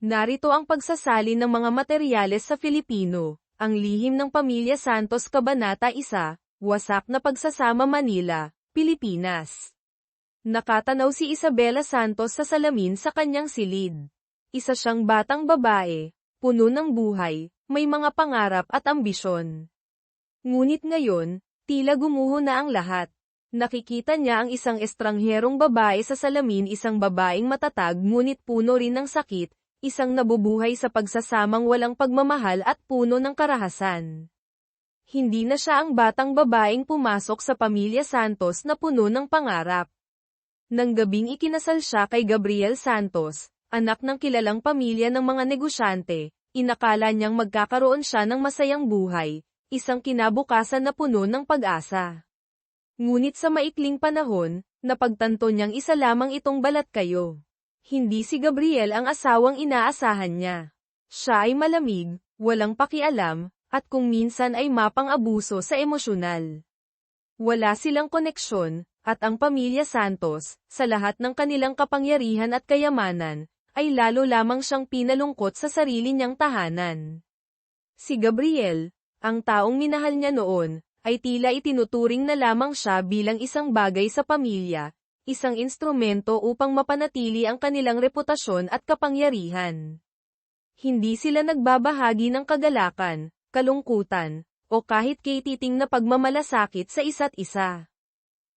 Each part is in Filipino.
Narito ang pagsasalin ng mga materyales sa Filipino, ang lihim ng Pamilya Santos Kabanata 1, Wasak na Pagsasama Manila, Pilipinas. Nakatanaw si Isabela Santos sa salamin sa kanyang silid. Isa siyang batang babae, puno ng buhay, may mga pangarap at ambisyon. Ngunit ngayon, tila gumuho na ang lahat. Nakikita niya ang isang estrangherong babae sa salamin, isang babaeng matatag ngunit puno rin ng sakit, isang nabubuhay sa pagsasamang walang pagmamahal at puno ng karahasan. Hindi na siya ang batang babaeng pumasok sa Pamilya Santos na puno ng pangarap. Nang gabing ikinasal siya kay Gabriel Santos, anak ng kilalang pamilya ng mga negosyante, inakala niyang magkakaroon siya ng masayang buhay, isang kinabukasan na puno ng pag-asa. Ngunit sa maikling panahon, napagtanto niyang isa lamang itong balat kayo. Hindi si Gabriel ang asawang inaasahan niya. Siya ay malamig, walang pakialam, at kung minsan ay mapang-abuso sa emosyonal. Wala silang koneksyon, at ang Pamilya Santos, sa lahat ng kanilang kapangyarihan at kayamanan, ay lalo lamang siyang pinalungkot sa sarili niyang tahanan. Si Gabriel, ang taong minahal niya noon, ay tila itinuturing na lamang siya bilang isang bagay sa pamilya, isang instrumento upang mapanatili ang kanilang reputasyon at kapangyarihan. Hindi sila nagbabahagi ng kagalakan, kalungkutan, o kahit katiting na pagmamalasakit sa isa't isa.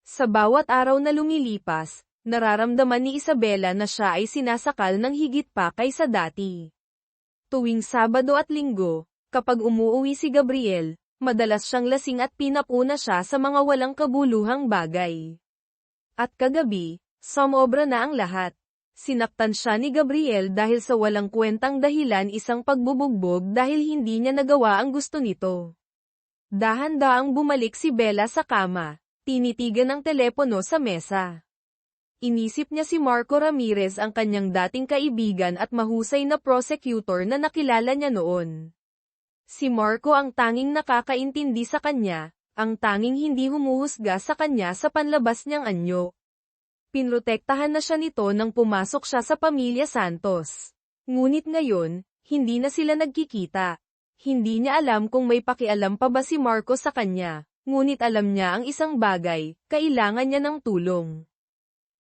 Sa bawat araw na lumilipas, nararamdaman ni Isabela na siya ay sinasakal ng higit pa kaysa dati. Tuwing Sabado at Linggo, kapag umuuwi si Gabriel, madalas siyang lasing at pinapuna siya sa mga walang kabuluhang bagay. At kagabi, sumobra na ang lahat. Sinaktan siya ni Gabriel dahil sa walang kwentang dahilan, isang pagbubugbog dahil hindi niya nagawa ang gusto nito. Dahan-daang bumalik si Bella sa kama, tinitigan ang telepono sa mesa. Inisip niya si Marco Ramirez, ang kanyang dating kaibigan at mahusay na prosecutor na nakilala niya noon. Si Marco ang tanging nakakaintindi sa kanya, ang tanging hindi humuhusga sa kanya sa panlabas niyang anyo. Pinrotektahan na siya nito nang pumasok siya sa Pamilya Santos. Ngunit ngayon, hindi na sila nagkikita. Hindi niya alam kung may pakialam pa ba si Marco sa kanya, ngunit alam niya ang isang bagay, kailangan niya ng tulong.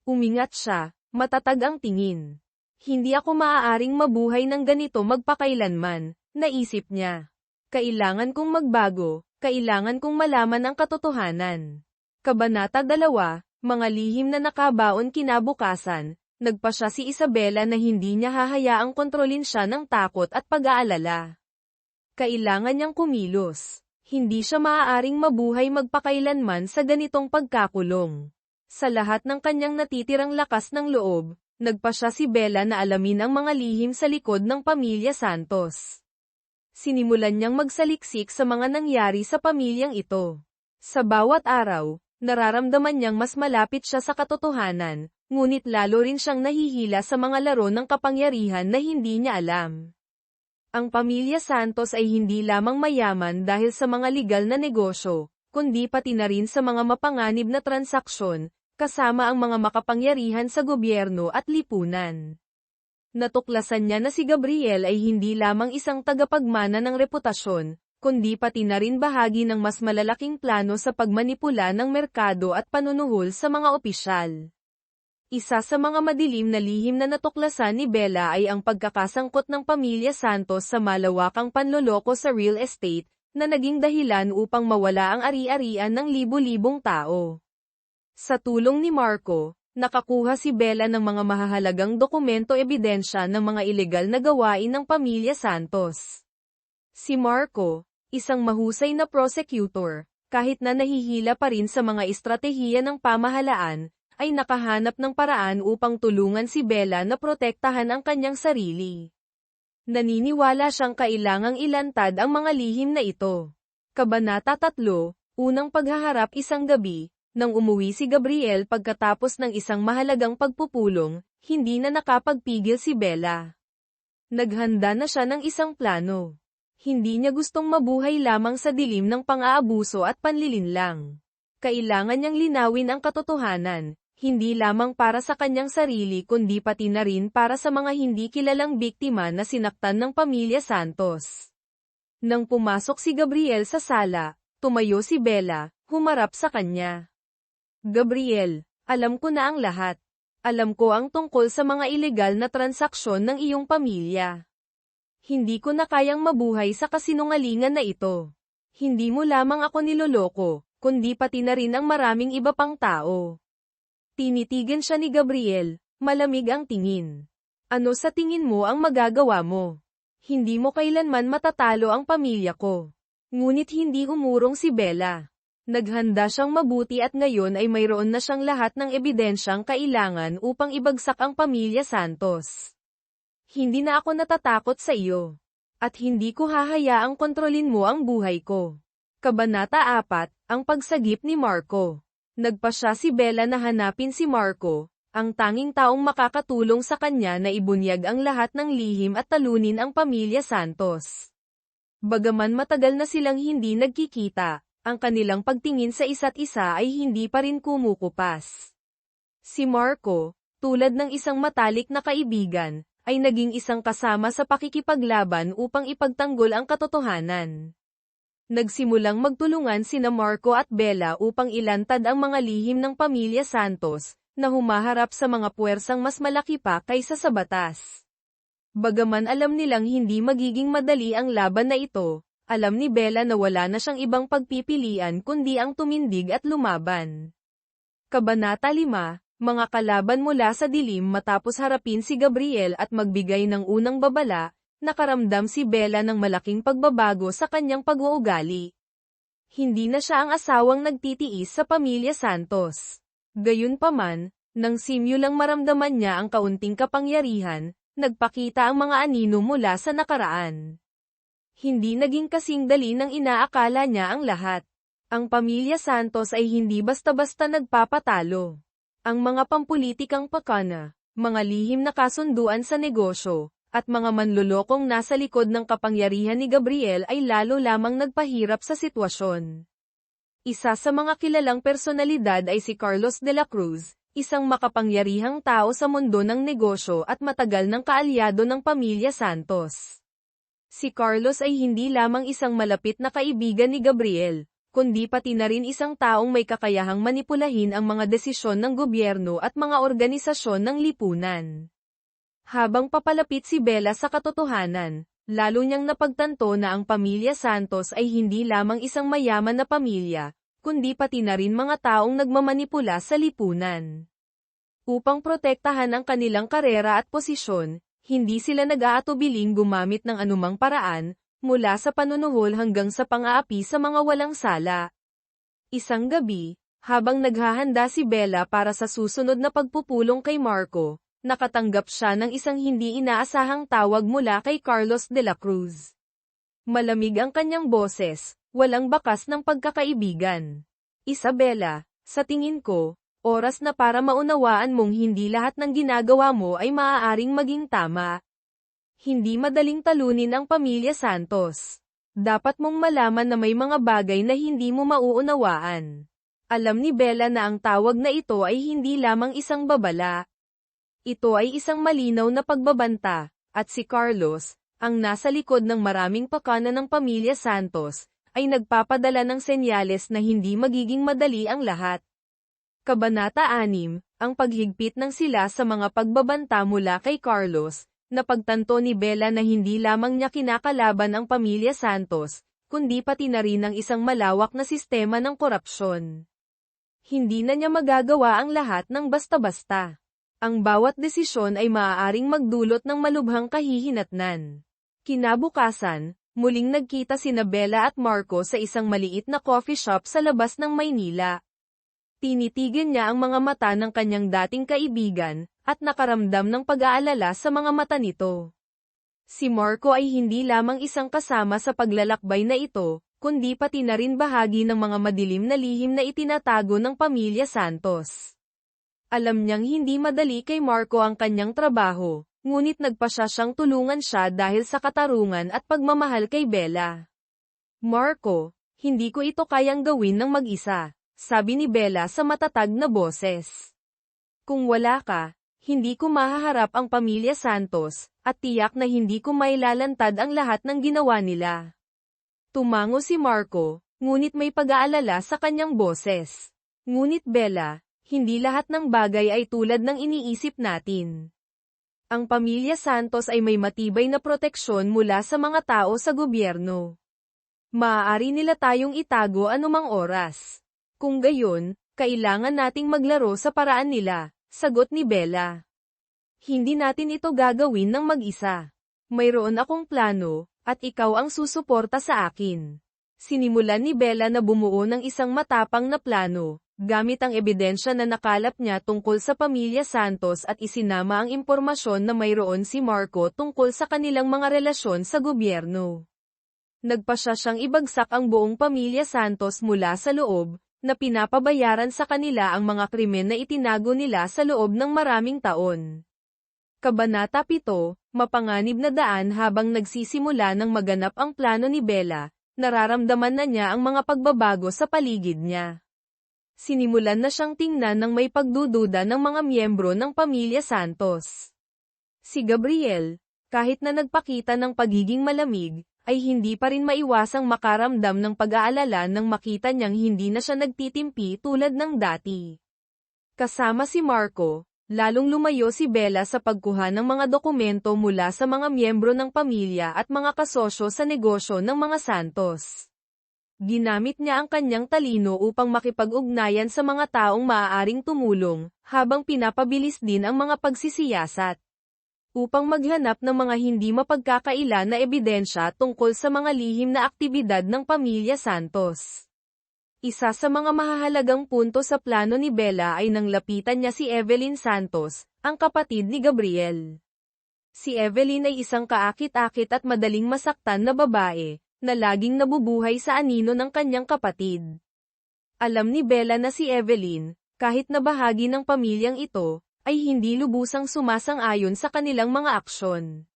Umingat siya, matatag ang tingin. Hindi ako maaaring mabuhay ng ganito magpakailanman, naisip niya. Kailangan kong magbago, kailangan kong malaman ang katotohanan. Kabanata 2, Mga lihim na nakabaon. Kinabukasan, nagpa siya si Isabela na hindi niya hahayaang kontrolin siya ng takot at pag-aalala. Kailangan niyang kumilos. Hindi siya maaaring mabuhay magpakailanman sa ganitong pagkakulong. Sa lahat ng kanyang natitirang lakas ng loob, nagpa siya si Bella na alamin ang mga lihim sa likod ng Pamilya Santos. Sinimulan niyang magsaliksik sa mga nangyari sa pamilyang ito. Sa bawat araw, nararamdaman niyang mas malapit siya sa katotohanan, ngunit lalo rin siyang nahihila sa mga laro ng kapangyarihan na hindi niya alam. Ang Pamilya Santos ay hindi lamang mayaman dahil sa mga legal na negosyo, kundi pati na rin sa mga mapanganib na transaksyon, kasama ang mga makapangyarihan sa gobyerno at lipunan. Natuklasan niya na si Gabriel ay hindi lamang isang tagapagmana ng reputasyon, kundi pati na rin bahagi ng mas malalaking plano sa pagmanipula ng merkado at panunuhol sa mga opisyal. Isa sa mga madilim na lihim na natuklasan ni Bella ay ang pagkakasangkot ng Pamilya Santos sa malawakang panloloko sa real estate, na naging dahilan upang mawala ang ari-arian ng libu-libong tao. Sa tulong ni Marco, nakakuha si Bella ng mga mahahalagang dokumento, ebidensya ng mga ilegal na gawain ng Pamilya Santos. Si Marco, isang mahusay na prosecutor, kahit na nahihila pa rin sa mga estratehiya ng pamahalaan, ay nakahanap ng paraan upang tulungan si Bella na protektahan ang kanyang sarili. Naniniwala siyang kailangang ilantad ang mga lihim na ito. Kabanata 3, Unang paghaharap. Isang gabi, nang umuwi si Gabriel pagkatapos ng isang mahalagang pagpupulong, hindi na nakapagpigil si Bella. Naghanda na siya ng isang plano. Hindi niya gustong mabuhay lamang sa dilim ng pang-aabuso at panlilinlang. Kailangan niyang linawin ang katotohanan. hindi lamang para sa kanyang sarili kundi pati na rin para sa mga hindi kilalang biktima na sinaktan ng pamilya Santos. Nang pumasok si Gabriel sa sala, tumayo si Bella, humarap sa kanya. Gabriel, alam ko na ang lahat. Alam ko ang tungkol sa mga ilegal na transaksyon ng iyong pamilya. Hindi ko na kayang mabuhay sa kasinungalingan na ito. Hindi mo lamang ako niloloko, kundi pati na rin ang maraming iba pang tao. Tinitigan siya ni Gabriel, malamig ang tingin. Ano sa tingin mo ang magagawa mo? Hindi mo kailanman matatalo ang pamilya ko. Ngunit hindi umurong si Bella. Naghanda siyang mabuti at ngayon ay mayroon na siyang lahat ng ebidensyang kailangan upang ibagsak ang pamilya Santos. Hindi na ako natatakot sa iyo. At hindi ko hahayaang kontrolin mo ang buhay ko. Kabanata 4, ang pagsagip ni Marco. Nagpasya si Bella na hanapin si Marco, ang tanging taong makakatulong sa kanya na ibunyag ang lahat ng lihim at talunin ang pamilya Santos. Bagaman matagal na silang hindi nagkikita, ang kanilang pagtingin sa isa't isa ay hindi pa rin kumukupas. Si Marco, tulad ng isang matalik na kaibigan, ay naging isang kasama sa pakikipaglaban upang ipagtanggol ang katotohanan. Nagsimulang magtulungan sina Marco at Bella upang ilantad ang mga lihim ng pamilya Santos, na humaharap sa mga puwersang mas malaki pa kaysa sa batas. Bagaman alam nilang hindi magiging madali ang laban na ito, alam ni Bella na wala na siyang ibang pagpipilian kundi ang tumindig at lumaban. Kabanata 5, mga kalaban mula sa dilim. Matapos harapin si Gabriel at magbigay ng unang babala, nakaramdam si Bella ng malaking pagbabago sa kanyang pag-uugali. Hindi na siya ang asawang nagtitiis sa pamilya Santos. Gayunpaman, nang simulang maramdaman niya ang kaunting kapangyarihan, nagpakita ang mga anino mula sa nakaraan. Hindi naging kasing dali ng inaakala niya ang lahat. Ang pamilya Santos ay hindi basta-basta nagpapatalo. Ang mga pampulitikang pakana, mga lihim na kasunduan sa negosyo, at mga manlolokong nasa likod ng kapangyarihan ni Gabriel ay lalo lamang nagpahirap sa sitwasyon. Isa sa mga kilalang personalidad ay si Carlos de la Cruz, isang makapangyarihang tao sa mundo ng negosyo at matagal ng kaalyado ng pamilya Santos. Si Carlos ay hindi lamang isang malapit na kaibigan ni Gabriel, kundi pati na rin isang taong may kakayahang manipulahin ang mga desisyon ng gobyerno at mga organisasyon ng lipunan. Habang papalapit si Bella sa katotohanan, lalo niyang napagtanto na ang pamilya Santos ay hindi lamang isang mayaman na pamilya, kundi pati na rin mga taong nagmamanipula sa lipunan. Upang protektahan ang kanilang karera at posisyon, hindi sila nag-aatubiling gumamit ng anumang paraan, mula sa panunuhol hanggang sa pang-aapi sa mga walang sala. Isang gabi, habang naghahanda si Bella para sa susunod na pagpupulong kay Marco, nakatanggap siya ng isang hindi inaasahang tawag mula kay Carlos de la Cruz. Malamig ang kanyang boses, walang bakas ng pagkakaibigan. Isabela, sa tingin ko, oras na para maunawaan mong hindi lahat ng ginagawa mo ay maaaring maging tama. Hindi madaling talunin ang pamilya Santos. Dapat mong malaman na may mga bagay na hindi mo mauunawaan. Alam ni Bella na ang tawag na ito ay hindi lamang isang babala. Ito ay isang malinaw na pagbabanta, at si Carlos, ang nasa likod ng maraming pakana ng pamilya Santos, ay nagpapadala ng senyales na hindi magiging madali ang lahat. Kabanata 6, ang paghigpit ng sila sa mga pagbabanta mula kay Carlos, napagtanto ni Bella na hindi lamang niya kinakalaban ang pamilya Santos, kundi pati na rin ang isang malawak na sistema ng korupsyon. Hindi na niya magagawa ang lahat ng basta-basta. Ang bawat desisyon ay maaaring magdulot ng malubhang kahihinatnan. Kinabukasan, muling nagkita sina Bella at Marco sa isang maliit na coffee shop sa labas ng Maynila. Tinitigan niya ang mga mata ng kanyang dating kaibigan, at nakaramdam ng pag-aalala sa mga mata nito. Si Marco ay hindi lamang isang kasama sa paglalakbay na ito, kundi pati na rin bahagi ng mga madilim na lihim na itinatago ng pamilya Santos. Alam niyang hindi madali kay Marco ang kanyang trabaho, ngunit nagpasya siyang tulungan siya dahil sa katarungan at pagmamahal kay Bella. Marco, hindi ko ito kayang gawin ng mag-isa, sabi ni Bella sa matatag na boses. Kung wala ka, hindi ko mahaharap ang pamilya Santos, at tiyak na hindi ko mailalantad ang lahat ng ginawa nila. Tumango si Marco, ngunit may pag-aalala sa kanyang boses. Ngunit Bella, hindi lahat ng bagay ay tulad ng iniisip natin. Ang pamilya Santos ay may matibay na proteksyon mula sa mga tao sa gobyerno. Maaari nila tayong itago anumang oras. Kung gayon, kailangan nating maglaro sa paraan nila, sagot ni Bella. Hindi natin ito gagawin ng mag-isa. Mayroon akong plano, at ikaw ang susuporta sa akin. Sinimulan ni Bella na bumuo ng isang matapang na plano, gamit ang ebidensya na nakalap niya tungkol sa pamilya Santos at isinama ang impormasyon na mayroon si Marco tungkol sa kanilang mga relasyon sa gobyerno. Nagpasya siyang ibagsak ang buong pamilya Santos mula sa loob, na pinapabayaran sa kanila ang mga krimen na itinago nila sa loob ng maraming taon. Kabanata 7, Mapanganib na daan. Habang nagsisimula ng maganap ang plano ni Bella, nararamdaman na niya ang mga pagbabago sa paligid niya. Sinimulan na siyang tingnan ng may pagdududa ng mga miyembro ng pamilya Santos. Si Gabriel, kahit na nagpakita ng pagiging malamig, ay hindi pa rin maiwasang makaramdam ng pag-aalala nang makita niyang hindi na siya nagtitimpi tulad ng dati. Kasama si Marco, lalong lumayo si Bella sa pagkuha ng mga dokumento mula sa mga miyembro ng pamilya at mga kasosyo sa negosyo ng mga Santos. Ginamit niya ang kanyang talino upang makipag-ugnayan sa mga taong maaaring tumulong, habang pinapabilis din ang mga pagsisiyasat. Upang maghanap ng mga hindi mapagkakaila na ebidensya tungkol sa mga lihim na aktibidad ng pamilya Santos. Isa sa mga mahahalagang punto sa plano ni Bella ay nang lapitan niya si Evelyn Santos, ang kapatid ni Gabriel. Si Evelyn ay isang kaakit-akit at madaling masaktan na babae, na laging nabubuhay sa anino ng kanyang kapatid. Alam ni Bella na si Evelyn, kahit na bahagi ng pamilyang ito, ay hindi lubusang sumasang-ayon sa kanilang mga aksyon.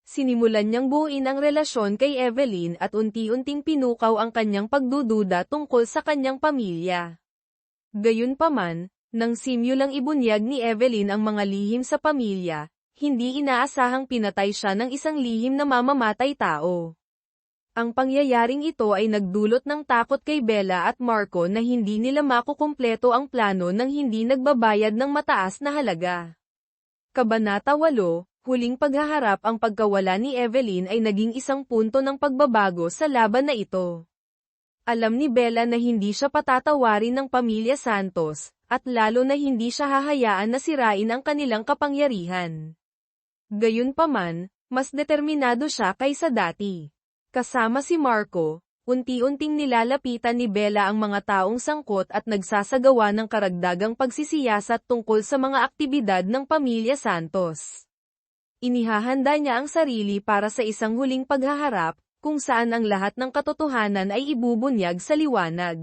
Sinimulan niyang buuin ang relasyon kay Evelyn at unti-unting pinukaw ang kanyang pagdududa tungkol sa kanyang pamilya. Gayunpaman, nang simulang ibunyag ni Evelyn ang mga lihim sa pamilya, hindi inaasahang pinatay siya ng isang lihim na mamamatay tao. Ang pangyayaring ito ay nagdulot ng takot kay Bella at Marco na hindi nila makukumpleto ang plano nang hindi nagbabayad ng mataas na halaga. Kabanata 8, Huling paghaharap. Ang pagkawala ni Evelyn ay naging isang punto ng pagbabago sa laban na ito. Alam ni Bella na hindi siya patatawarin ng pamilya Santos, at lalo na hindi siya hahayaan na sirain ang kanilang kapangyarihan. Gayunpaman, mas determinado siya kaysa dati. Kasama si Marco, unti-unting nilalapitan ni Bella ang mga taong sangkot at nagsasagawa ng karagdagang pagsisiyasat tungkol sa mga aktibidad ng pamilya Santos. Inihahanda niya ang sarili para sa isang huling paghaharap, kung saan ang lahat ng katotohanan ay ibubunyag sa liwanag.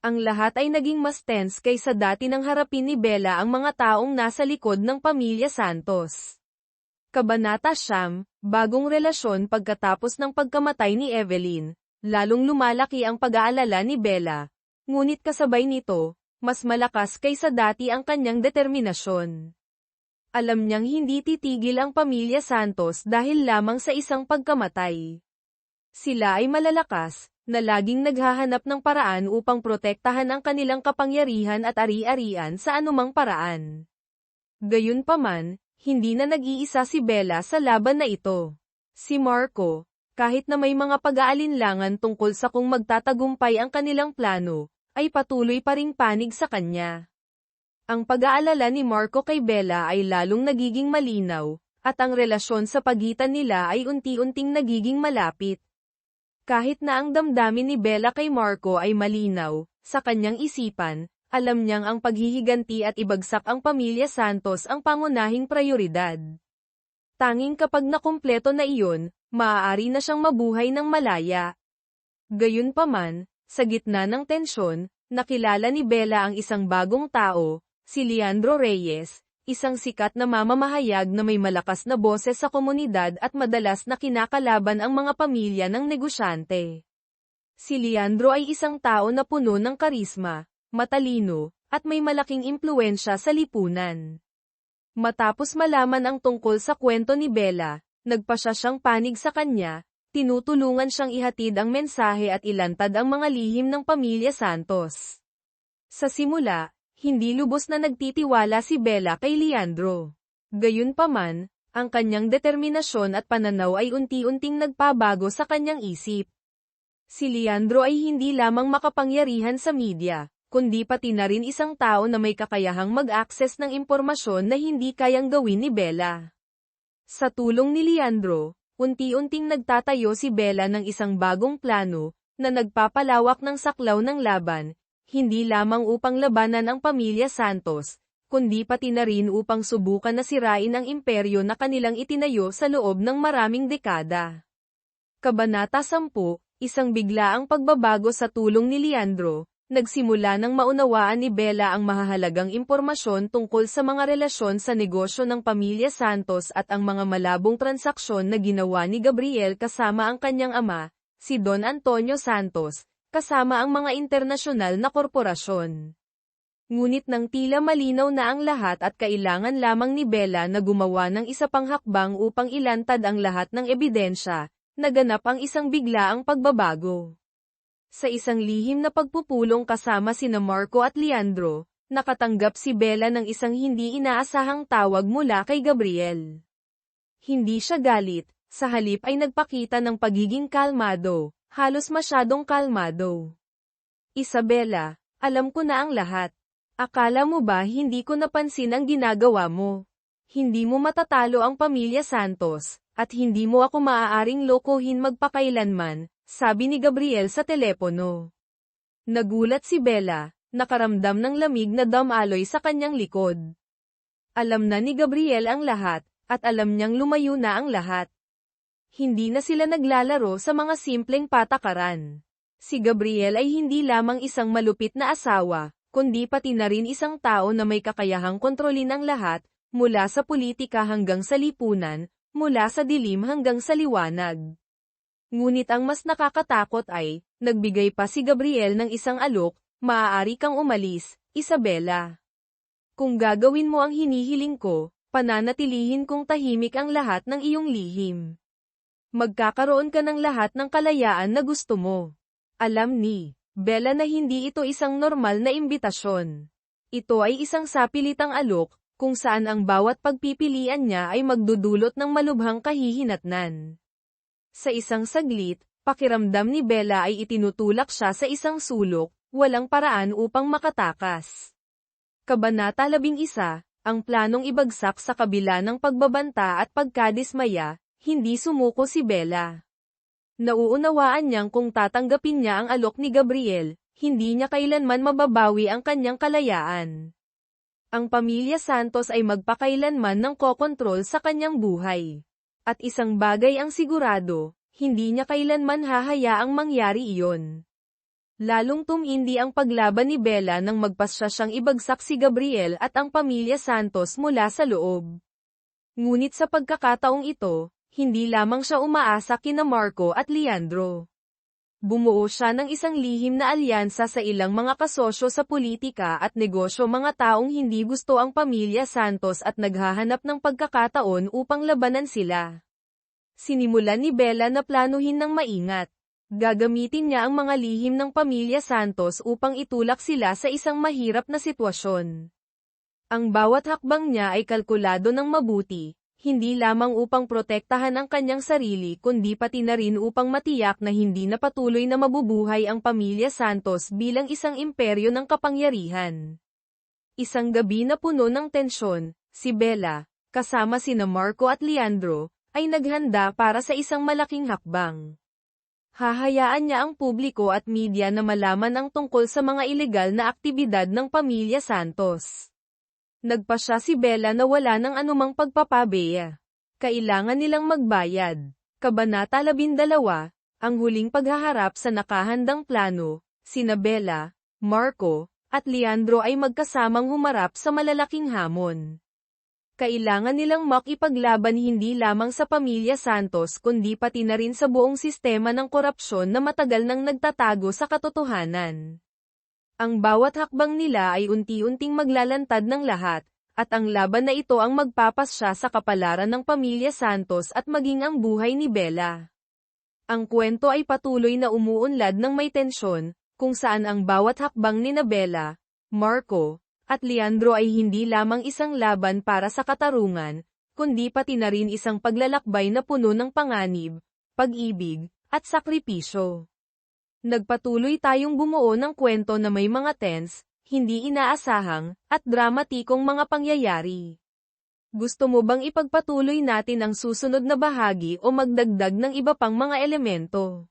Ang lahat ay naging mas tense kaysa dati nang harapin ni Bella ang mga taong nasa likod ng pamilya Santos. Kabanata 9, Bagong relasyon. Pagkatapos ng pagkamatay ni Evelyn, lalong lumalaki ang pag-aalala ni Bella, ngunit kasabay nito, mas malakas kaysa dati ang kanyang determinasyon. Alam niyang hindi titigil ang pamilya Santos dahil lamang sa isang pagkamatay. Sila ay malalakas, na laging naghahanap ng paraan upang protektahan ang kanilang kapangyarihan at ari-arian sa anumang paraan. Gayunpaman, hindi na nag-iisa si Bella sa laban na ito. Si Marco, kahit na may mga pag-aalinlangan tungkol sa kung magtatagumpay ang kanilang plano, ay patuloy pa ring panig sa kanya. Ang pag-aalala ni Marco kay Bella ay lalong nagiging malinaw, at ang relasyon sa pagitan nila ay unti-unting nagiging malapit. Kahit na ang damdamin ni Bella kay Marco ay malinaw, sa kanyang isipan, alam niyang ang paghihiganti at ibagsak ang pamilya Santos ang pangunahing prioridad. Tanging kapag nakumpleto na iyon, maaari na siyang mabuhay ng malaya. Gayunpaman, sa gitna ng tensyon, nakilala ni Bella ang isang bagong tao, si Leandro Reyes, isang sikat na mamamahayag na may malakas na boses sa komunidad at madalas na kinakalaban ang mga pamilya ng negosyante. Si Leandro ay isang tao na puno ng karisma, matalino, at may malaking impluwensya sa lipunan. Matapos malaman ang tungkol sa kwento ni Bella, nagpasya siyang panig sa kanya, tinutulungan siyang ihatid ang mensahe at ilantad ang mga lihim ng pamilya Santos. Sa simula, hindi lubos na nagtitiwala si Bella kay Leandro. Gayunpaman, ang kanyang determinasyon at pananaw ay unti-unting nagpabago sa kanyang isip. Si Leandro ay hindi lamang makapangyarihan sa media, kundi pati na rin isang tao na may kakayahang mag-access ng impormasyon na hindi kayang gawin ni Bella. Sa tulong ni Leandro, unti-unting nagtatayo si Bella ng isang bagong plano, na nagpapalawak ng saklaw ng laban, hindi lamang upang labanan ang pamilya Santos, kundi pati na rin upang subukan na sirain ang imperyo na kanilang itinayo sa loob ng maraming dekada. Kabanata 10, isang biglaang pagbabago sa tulong ni Leandro. Nagsimula nang maunawaan ni Bella ang mahahalagang impormasyon tungkol sa mga relasyon sa negosyo ng pamilya Santos at ang mga malabong transaksyon na ginawa ni Gabriel kasama ang kanyang ama, si Don Antonio Santos, kasama ang mga internasyonal na korporasyon. Ngunit nang tila malinaw na ang lahat at kailangan lamang ni Bella na gumawa ng isa pang hakbang upang ilantad ang lahat ng ebidensya, naganap ang isang biglaang pagbabago. Sa isang lihim na pagpupulong kasama sina Marco at Leandro, nakatanggap si Bella ng isang hindi inaasahang tawag mula kay Gabriel. Hindi siya galit, sa halip ay nagpakita ng pagiging kalmado, halos masyadong kalmado. Isabela, alam ko na ang lahat. Akala mo ba hindi ko napansin ang ginagawa mo? Hindi mo matatalo ang pamilya Santos, at hindi mo ako maaaring lokohin magpakailanman, sabi ni Gabriel sa telepono. Nagulat si Bella, nakaramdam ng lamig na damaloy sa kanyang likod. Alam na ni Gabriel ang lahat, at alam niyang lumayo na ang lahat. Hindi na sila naglalaro sa mga simpleng patakaran. Si Gabriel ay hindi lamang isang malupit na asawa, kundi pati na rin isang tao na may kakayahang kontrolin ang lahat, mula sa politika hanggang sa lipunan, mula sa dilim hanggang sa liwanag. Ngunit ang mas nakakatakot ay, nagbigay pa si Gabriel ng isang alok, maaari kang umalis, Isabela. Kung gagawin mo ang hinihiling ko, pananatilihin kong tahimik ang lahat ng iyong lihim. Magkakaroon ka ng lahat ng kalayaan na gusto mo. Alam ni Bella na hindi ito isang normal na imbitasyon. Ito ay isang sapilitang alok, kung saan ang bawat pagpipilian niya ay magdudulot ng malubhang kahihinatnan. Sa isang saglit, pakiramdam ni Bella ay itinutulak siya sa isang sulok, walang paraan upang makatakas. Kabanata 11, ang planong ibagsak sa kabila ng pagbabanta at pagkadismaya, hindi sumuko si Bella. Nauunawaan niyang kung tatanggapin niya ang alok ni Gabriel, hindi niya kailanman mababawi ang kanyang kalayaan. Ang pamilya Santos ay magpakailanman ng kokontrol sa kanyang buhay. At isang bagay ang sigurado, hindi niya kailanman hahayaang mangyari iyon. Lalong tumindi ang paglaban ni Bella nang magpasya siyang ibagsak si Gabriel at ang pamilya Santos mula sa loob. Ngunit sa pagkakataong ito, hindi lamang siya umaasa kina Marco at Leandro. Bumuo siya ng isang lihim na alyansa sa ilang mga kasosyo sa politika at negosyo, mga taong hindi gusto ang pamilya Santos at naghahanap ng pagkakataon upang labanan sila. Sinimulan ni Bella na planuhin ng maingat. Gagamitin niya ang mga lihim ng pamilya Santos upang itulak sila sa isang mahirap na sitwasyon. Ang bawat hakbang niya ay kalkulado ng mabuti, hindi lamang upang protektahan ang kanyang sarili kundi pati na rin upang matiyak na hindi na patuloy na mabubuhay ang pamilya Santos bilang isang imperyo ng kapangyarihan. Isang gabi na puno ng tensyon, si Bella, kasama sina Marco at Leandro, ay naghanda para sa isang malaking hakbang. Hahayaan niya ang publiko at media na malaman ang tungkol sa mga ilegal na aktibidad ng pamilya Santos. Nagpasya si Bella na wala ng anumang pagpapabeya. Kailangan nilang magbayad. Kabanata 12, ang huling paghaharap sa nakahandang plano, sina Bella, Marco, at Leandro ay magkasamang humarap sa malalaking hamon. Kailangan nilang makipaglaban hindi lamang sa pamilya Santos kundi pati na rin sa buong sistema ng korupsyon na matagal nang nagtatago sa katotohanan. Ang bawat hakbang nila ay unti-unting maglalantad ng lahat, at ang laban na ito ang magpapasya sa kapalaran ng pamilya Santos at maging ang buhay ni Bella. Ang kwento ay patuloy na umuunlad ng may tensyon, kung saan ang bawat hakbang ni Bella, Marco, at Leandro ay hindi lamang isang laban para sa katarungan, kundi pati na rin isang paglalakbay na puno ng panganib, pag-ibig, at sakripisyo. Nagpatuloy tayong bumuo ng kwento na may mga tense, hindi inaasahang, at dramatikong mga pangyayari. Gusto mo bang ipagpatuloy natin ang susunod na bahagi o magdagdag ng iba pang mga elemento?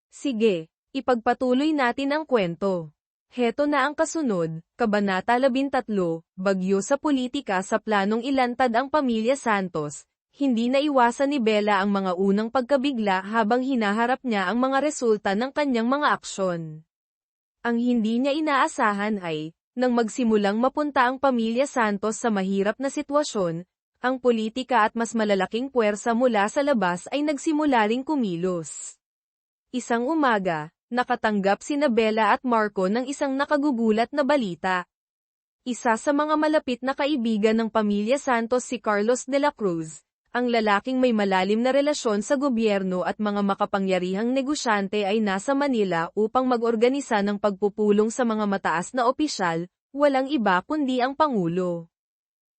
Sige, ipagpatuloy natin ang kwento. Heto na ang kasunod, Kabanata 13, Bagyo sa Politika. Sa planong ilantad ang pamilya Santos, hindi naiwasan ni Bella ang mga unang pagkabigla habang hinaharap niya ang mga resulta ng kanyang mga aksyon. Ang hindi niya inaasahan ay, nang magsimulang mapunta ang pamilya Santos sa mahirap na sitwasyon, ang politika at mas malalaking puwersa mula sa labas ay nagsimula ring kumilos. Isang umaga, nakatanggap sina Bella at Marco ng isang nakagugulat na balita. Isa sa mga malapit na kaibigan ng pamilya Santos si Carlos de la Cruz, ang lalaking may malalim na relasyon sa gobyerno at mga makapangyarihang negosyante ay nasa Manila upang mag-organisa ng pagpupulong sa mga mataas na opisyal, walang iba kundi ang Pangulo.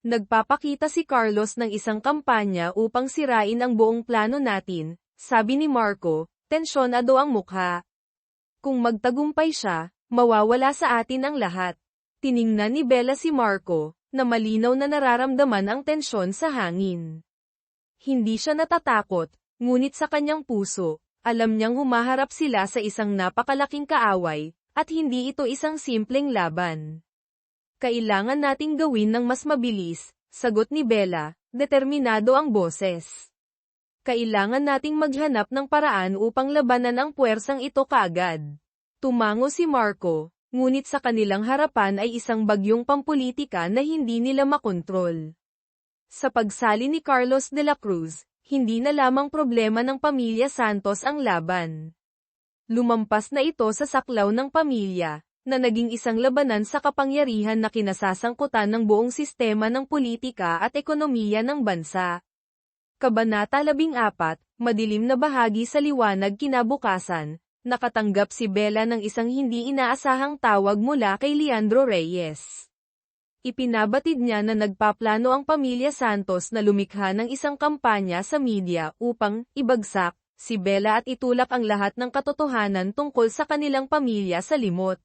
Nagpapakita si Carlos ng isang kampanya upang sirain ang buong plano natin, sabi ni Marco, tensyonado ang mukha. Kung magtagumpay siya, mawawala sa atin ang lahat. Tiningnan ni Bella si Marco, na malinaw na nararamdaman ang tensyon sa hangin. Hindi siya natatakot, ngunit sa kanyang puso, alam niyang humaharap sila sa isang napakalaking kaaway, at hindi ito isang simpleng laban. Kailangan nating gawin ng mas mabilis, sagot ni Bella, determinado ang boses. Kailangan nating maghanap ng paraan upang labanan ang puwersang ito kaagad. Tumango si Marco, ngunit sa kanilang harapan ay isang bagyong pampulitika na hindi nila makontrol. Sa pagsali ni Carlos de la Cruz, hindi na lamang problema ng pamilya Santos ang laban. Lumampas na ito sa saklaw ng pamilya, na naging isang labanan sa kapangyarihan na kinasasangkutan ng buong sistema ng politika at ekonomiya ng bansa. Kabanata 14, Madilim na bahagi. Sa liwanag kinabukasan, nakatanggap si Bella ng isang hindi inaasahang tawag mula kay Leandro Reyes. Ipinabatid niya na nagpaplano ang pamilya Santos na lumikha ng isang kampanya sa media upang ibagsak si Bella at itulak ang lahat ng katotohanan tungkol sa kanilang pamilya sa limot.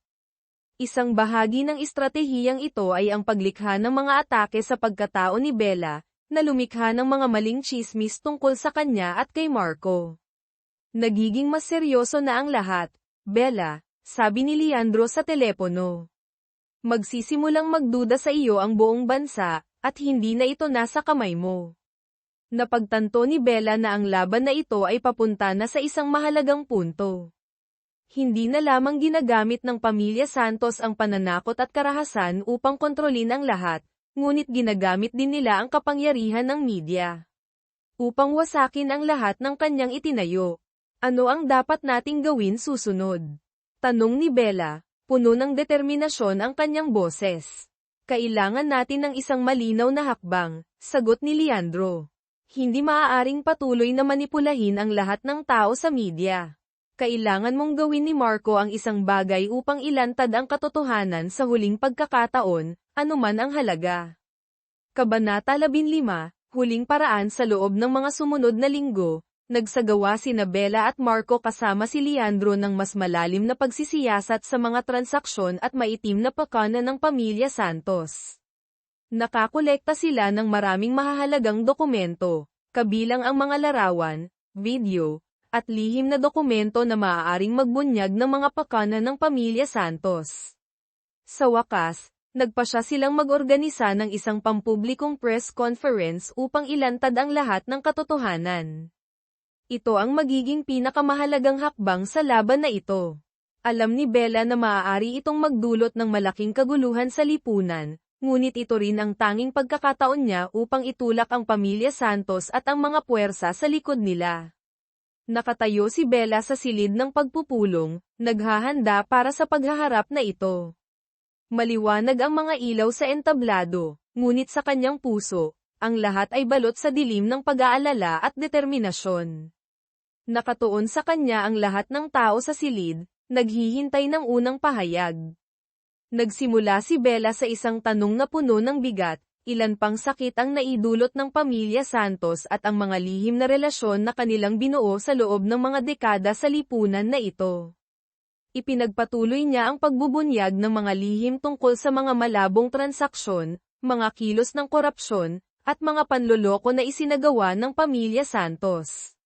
Isang bahagi ng estratehiyang ito ay ang paglikha ng mga atake sa pagkatao ni Bella, na lumikha ng mga maling tsismis tungkol sa kanya at kay Marco. Nagiging mas seryoso na ang lahat, Bella, sabi ni Leandro sa telepono. Magsisimulang magduda sa iyo ang buong bansa, at hindi na ito nasa kamay mo. Napagtanto ni Bella na ang laban na ito ay papunta na sa isang mahalagang punto. Hindi na lamang ginagamit ng pamilya Santos ang pananakot at karahasan upang kontrolin ang lahat, ngunit ginagamit din nila ang kapangyarihan ng media upang wasakin ang lahat ng kanyang itinayo. Ano ang dapat nating gawin susunod? Tanong ni Bella, puno ng determinasyon ang kanyang boses. Kailangan natin ng isang malinaw na hakbang, sagot ni Leandro. Hindi maaaring patuloy na manipulahin ang lahat ng tao sa media. Kailangan mong gawin ni Marco ang isang bagay upang ilantad ang katotohanan sa huling pagkakataon, anuman ang halaga. Kabanata 15, Huling paraan. Sa loob ng mga sumunod na linggo, nagsagawa sina Bella at Marco kasama si Leandro ng mas malalim na pagsisiyasat sa mga transaksyon at maitim na pakana ng pamilya Santos. Nakakolekta sila ng maraming mahahalagang dokumento, kabilang ang mga larawan, video, at lihim na dokumento na maaaring magbunyag ng mga pakana ng pamilya Santos. Sa wakas, nagpasya silang mag-organisa ng isang pampublikong press conference upang ilantad ang lahat ng katotohanan. Ito ang magiging pinakamahalagang hakbang sa laban na ito. Alam ni Bella na maaari itong magdulot ng malaking kaguluhan sa lipunan, ngunit ito rin ang tanging pagkakataon niya upang itulak ang pamilya Santos at ang mga puwersa sa likod nila. Nakatayo si Bella sa silid ng pagpupulong, naghahanda para sa paghaharap na ito. Maliwanag ang mga ilaw sa entablado, ngunit sa kanyang puso, ang lahat ay balot sa dilim ng pag-aalala at determinasyon. Nakatuon sa kanya ang lahat ng tao sa silid, naghihintay ng unang pahayag. Nagsimula si Bella sa isang tanong na puno ng bigat, ilan pang sakit ang naidulot ng pamilya Santos at ang mga lihim na relasyon na kanilang binuo sa loob ng mga dekada sa lipunan na ito. Ipinagpatuloy niya ang pagbubunyag ng mga lihim tungkol sa mga malabong transaksyon, mga kilos ng korupsyon, at mga panloloko na isinagawa ng pamilya Santos.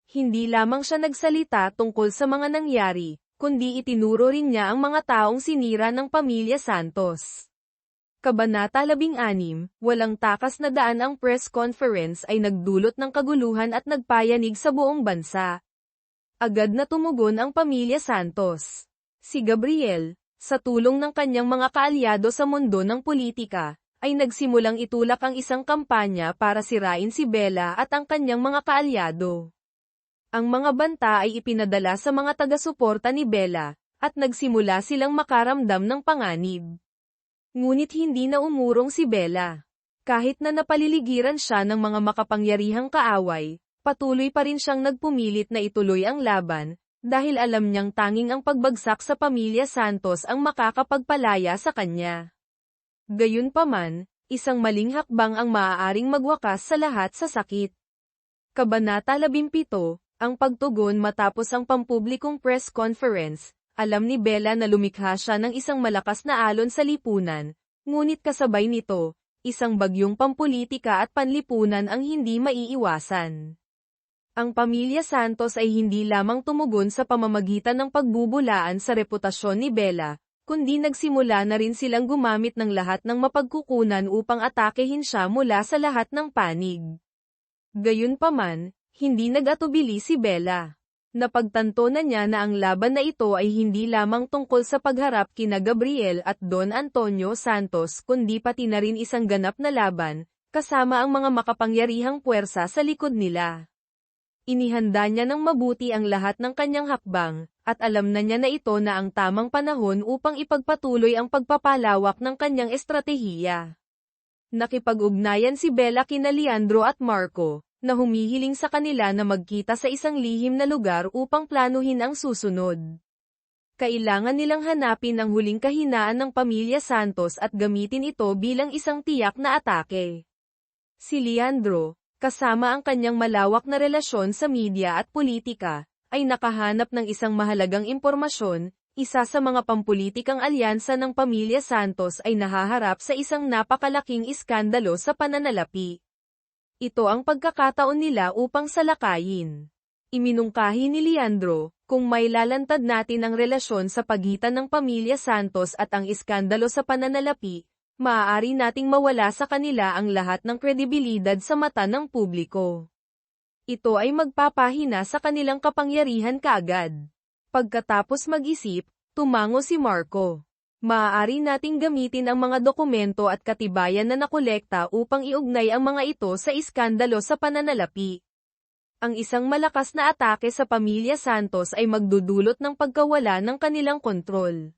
Hindi lamang siya nagsalita tungkol sa mga nangyari, kundi itinuro rin niya ang mga taong sinira ng pamilya Santos. Kabanata 16, walang takas na daan ang press conference ay nagdulot ng kaguluhan at nagpayanig sa buong bansa. Agad na tumugon ang pamilya Santos. Si Gabriel, sa tulong ng kanyang mga kaalyado sa mundo ng politika, ay nagsimulang itulak ang isang kampanya para sirain si Bella at ang kanyang mga kaalyado. Ang mga banta ay ipinadala sa mga taga-suporta ni Bella, at nagsimula silang makaramdam ng panganib. Ngunit hindi na umurong si Bella. Kahit na napaliligiran siya ng mga makapangyarihang kaaway, patuloy pa rin siyang nagpumilit na ituloy ang laban, dahil alam niyang tanging ang pagbagsak sa pamilya Santos ang makakapagpalaya sa kanya. Gayunpaman, isang maling hakbang ang maaaring magwakas sa lahat sa sakit. Kabanata 17, ang pagtugon matapos ang pampublikong press conference. Alam ni Bella na lumikha siya ng isang malakas na alon sa lipunan, ngunit kasabay nito, isang bagyong pampulitika at panlipunan ang hindi maiiwasan. Ang pamilya Santos ay hindi lamang tumugon sa pamamagitan ng pagbubulaan sa reputasyon ni Bella, kundi nagsimula na rin silang gumamit ng lahat ng mapagkukunan upang atakehin siya mula sa lahat ng panig. Gayunpaman, hindi nag-atubili si Bella. Napagtanto na niya na ang laban na ito ay hindi lamang tungkol sa pagharap kina Gabriel at Don Antonio Santos kundi pati na rin isang ganap na laban, kasama ang mga makapangyarihang puwersa sa likod nila. Inihanda niya ng mabuti ang lahat ng kanyang hakbang, at alam na niya na ito na ang tamang panahon upang ipagpatuloy ang pagpapalawak ng kanyang estratehiya. Nakipag-ugnayan si Bella kina Leandro at Marco, na humihiling sa kanila na magkita sa isang lihim na lugar upang planuhin ang susunod. Kailangan nilang hanapin ang huling kahinaan ng pamilya Santos at gamitin ito bilang isang tiyak na atake. Si Leandro, kasama ang kanyang malawak na relasyon sa media at politika, ay nakahanap ng isang mahalagang impormasyon. Isa sa mga pampulitikang alyansa ng pamilya Santos ay nahaharap sa isang napakalaking iskandalo sa pananalapi. Ito ang pagkakataon nila upang salakayin. Iminungkahi ni Leandro, kung may lalantad natin ang relasyon sa pagitan ng pamilya Santos at ang iskandalo sa pananalapi, maaari nating mawala sa kanila ang lahat ng kredibilidad sa mata ng publiko. Ito ay magpapahina sa kanilang kapangyarihan kaagad. Pagkatapos mag-isip, tumango si Marco. Maaari nating gamitin ang mga dokumento at katibayan na nakolekta upang iugnay ang mga ito sa iskandalo sa pananalapi. Ang isang malakas na atake sa pamilya Santos ay magdudulot ng pagkawala ng kanilang kontrol.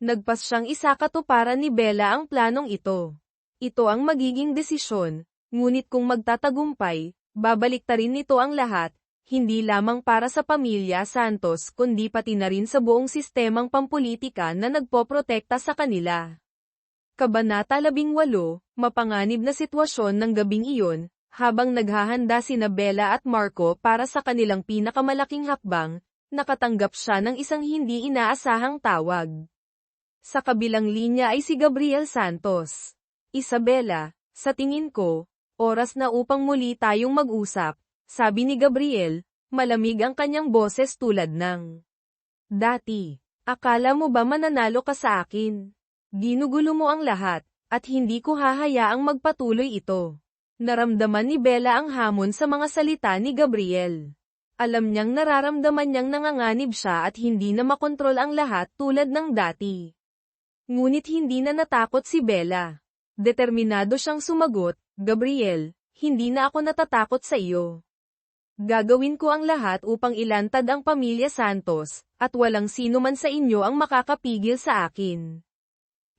Nagpas siyang isakatuparan ni Bella ang planong ito. Ito ang magiging desisyon, ngunit kung magtatagumpay, babaliktarin nito ang lahat, hindi lamang para sa pamilya Santos kundi pati na rin sa buong sistemang pampulitika na nagpoprotekta sa kanila. Kabanata 18, mapanganib na sitwasyon ng gabing iyon, habang naghahanda sina Bella at Marco para sa kanilang pinakamalaking hakbang, nakatanggap siya ng isang hindi inaasahang tawag. Sa kabilang linya ay si Gabriel Santos. Isabela, sa tingin ko, oras na upang muli tayong mag-usap. Sabi ni Gabriel, malamig ang kanyang boses tulad ng dati. Akala mo ba mananalo ka sa akin? Ginugulo mo ang lahat, at hindi ko hahayaang magpatuloy ito. Naramdaman ni Bella ang hamon sa mga salita ni Gabriel. Alam niyang nararamdaman niyang nanganganib siya at hindi na makontrol ang lahat tulad ng dati. Ngunit hindi na natakot si Bella. Determinado siyang sumagot, Gabriel, hindi na ako natatakot sa iyo. Gagawin ko ang lahat upang ilantad ang pamilya Santos, at walang sino man sa inyo ang makakapigil sa akin.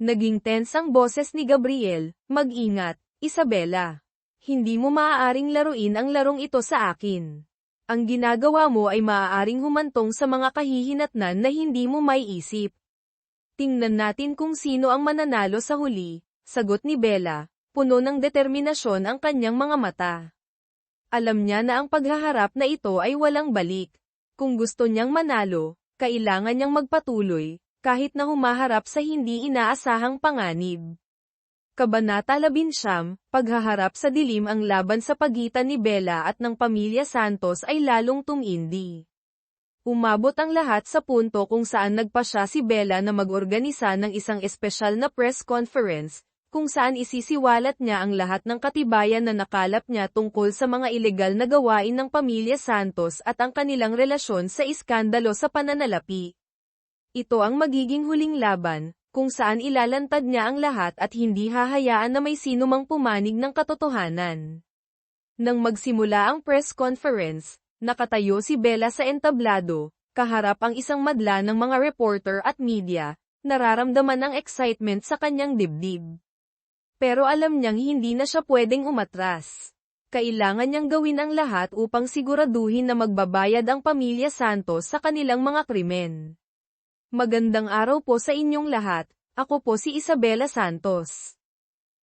Naging tense ang boses ni Gabriel. Mag-ingat, Isabela. Hindi mo maaaring laruin ang larong ito sa akin. Ang ginagawa mo ay maaaring humantong sa mga kahihinatnan na hindi mo maiisip. Tingnan natin kung sino ang mananalo sa huli, sagot ni Bella, puno ng determinasyon ang kanyang mga mata. Alam niya na ang paghaharap na ito ay walang balik. Kung gusto niyang manalo, kailangan niyang magpatuloy, kahit na humaharap sa hindi inaasahang panganib. Kabanata 11, paghaharap sa dilim. Ang laban sa pagitan ni Bella at ng pamilya Santos ay lalong tumindi. Umabot ang lahat sa punto kung saan nagpasya si Bella na mag-organisa ng isang espesyal na press conference, kung saan isisiwalat niya ang lahat ng katibayan na nakalap niya tungkol sa mga ilegal na gawain ng pamilya Santos at ang kanilang relasyon sa iskandalo sa pananalapi. Ito ang magiging huling laban, kung saan ilalantad niya ang lahat at hindi hahayaan na may sino mang pumanig ng katotohanan. Nang magsimula ang press conference, nakatayo si Bella sa entablado, kaharap ang isang madla ng mga reporter at media, nararamdaman ang excitement sa kanyang dibdib. Pero alam niyang hindi na siya pwedeng umatras. Kailangan niyang gawin ang lahat upang siguraduhin na magbabayad ang pamilya Santos sa kanilang mga krimen. Magandang araw po sa inyong lahat, ako po si Isabela Santos.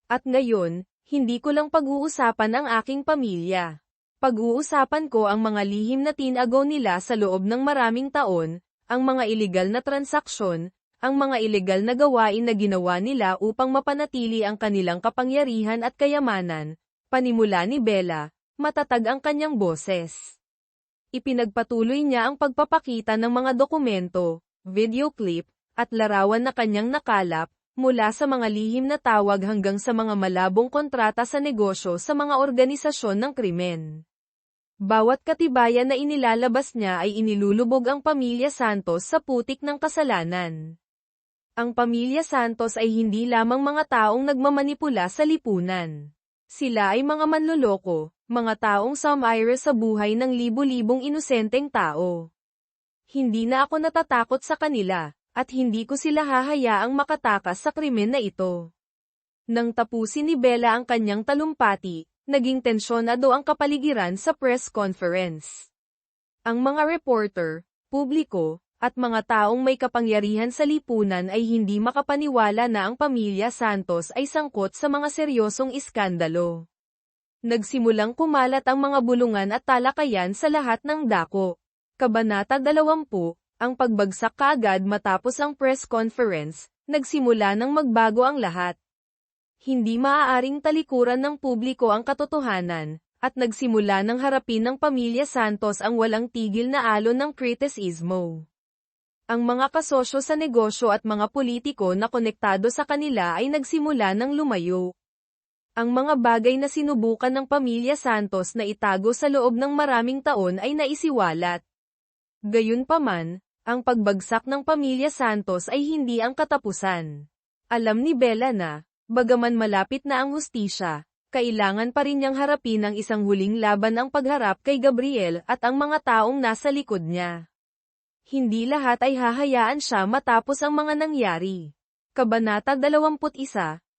At ngayon, hindi ko lang pag-uusapan ang aking pamilya. Pag-uusapan ko ang mga lihim na tinago nila sa loob ng maraming taon, ang mga ilegal na transaksyon, ang mga ilegal na gawain na ginawa nila upang mapanatili ang kanilang kapangyarihan at kayamanan. Panimula ni Bella, matatag ang kanyang boses. Ipinagpatuloy niya ang pagpapakita ng mga dokumento, video clip, at larawan na kanyang nakalap, mula sa mga lihim na tawag hanggang sa mga malabong kontrata sa negosyo sa mga organisasyon ng krimen. Bawat katibayan na inilalabas niya ay inilulubog ang pamilya Santos sa putik ng kasalanan. Ang pamilya Santos ay hindi lamang mga taong nagmamanipula sa lipunan. Sila ay mga manloloko, mga taong sumire sa buhay ng libu-libong inosenteng tao. Hindi na ako natatakot sa kanila, at hindi ko sila hahayaang makatakas sa krimen na ito. Nang tapusin ni Bella ang kanyang talumpati, naging tensyonado ang kapaligiran sa press conference. Ang mga reporter, publiko, at mga taong may kapangyarihan sa lipunan ay hindi makapaniwala na ang pamilya Santos ay sangkot sa mga seryosong iskandalo. Nagsimulang kumalat ang mga bulungan at talakayan sa lahat ng dako. Kabanata 20, ang pagbagsak kaagad matapos ang press conference, nagsimula ng magbago ang lahat. Hindi maaaring talikuran ng publiko ang katotohanan, at nagsimula ng harapin ng pamilya Santos ang walang tigil na alon ng kritisismo. Ang mga kasosyo sa negosyo at mga politiko na konektado sa kanila ay nagsimula ng lumayo. Ang mga bagay na sinubukan ng pamilya Santos na itago sa loob ng maraming taon ay naisiwalat. Gayunpaman, ang pagbagsak ng pamilya Santos ay hindi ang katapusan. Alam ni Bella na, bagaman malapit na ang hustisya, kailangan pa rin niyang harapin ang isang huling laban, ang pagharap kay Gabriel at ang mga taong nasa likod niya. Hindi lahat ay hahayaan siya matapos ang mga nangyari. Kabanata 21,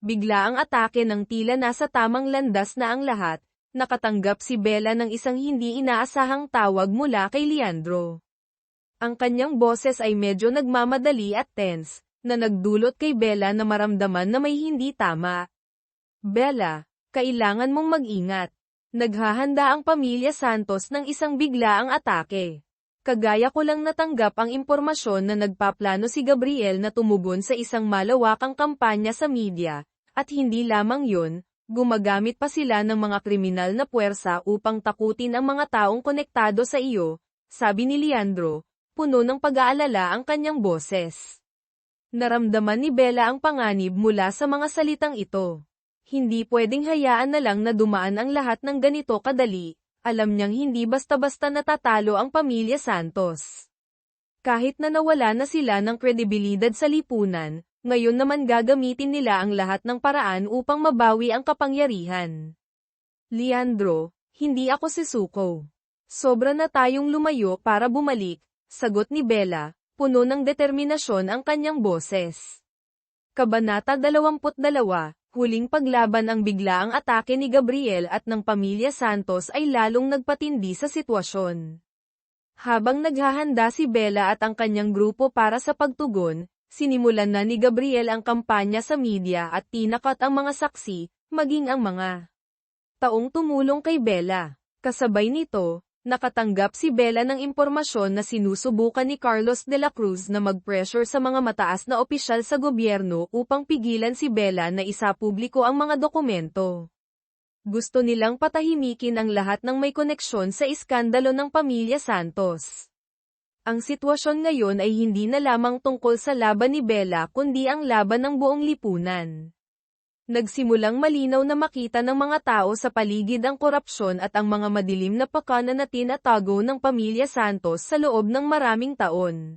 bigla ang atake ng tila nasa tamang landas na ang lahat. Nakatanggap si Bella ng isang hindi inaasahang tawag mula kay Leandro. Ang kanyang boses ay medyo nagmamadali at tense, na nagdulot kay Bella na maramdaman na may hindi tama. Bella, kailangan mong mag-ingat. Naghahanda ang pamilya Santos ng isang biglaang atake. Kagaya ko lang natanggap ang impormasyon na nagpaplano si Gabriel na tumugon sa isang malawakang kampanya sa media, at hindi lamang yun, gumagamit pa sila ng mga kriminal na puwersa upang takutin ang mga taong konektado sa iyo, sabi ni Leandro, puno ng pag-aalala ang kanyang boses. Naramdaman ni Bella ang panganib mula sa mga salitang ito. Hindi pwedeng hayaan na lang na dumaan ang lahat ng ganito kadali. Alam niyang hindi basta-basta natatalo ang pamilya Santos. Kahit na nawala na sila ng kredibilidad sa lipunan, ngayon naman gagamitin nila ang lahat ng paraan upang mabawi ang kapangyarihan. Leandro, hindi ako sisuko. Sobra na tayong lumayo para bumalik, sagot ni Bella, puno ng determinasyon ang kanyang boses. Kabanata 22, huling paglaban. Ang biglaang atake ni Gabriel at ng pamilya Santos ay lalong nagpatindi sa sitwasyon. Habang naghahanda si Bella at ang kanyang grupo para sa pagtugon, sinimulan na ni Gabriel ang kampanya sa media at tinakot ang mga saksi, maging ang mga taong tumulong kay Bella. Kasabay nito, nakatanggap si Bella ng impormasyon na sinusubukan ni Carlos de la Cruz na mag-pressure sa mga mataas na opisyal sa gobyerno upang pigilan si Bella na isapubliko ang mga dokumento. Gusto nilang patahimikin ang lahat ng may koneksyon sa iskandalo ng pamilya Santos. Ang sitwasyon ngayon ay hindi na lamang tungkol sa laban ni Bella kundi ang laban ng buong lipunan. Nagsimulang malinaw na makita ng mga tao sa paligid ang korupsyon at ang mga madilim na pakana na tinatago ng pamilya Santos sa loob ng maraming taon.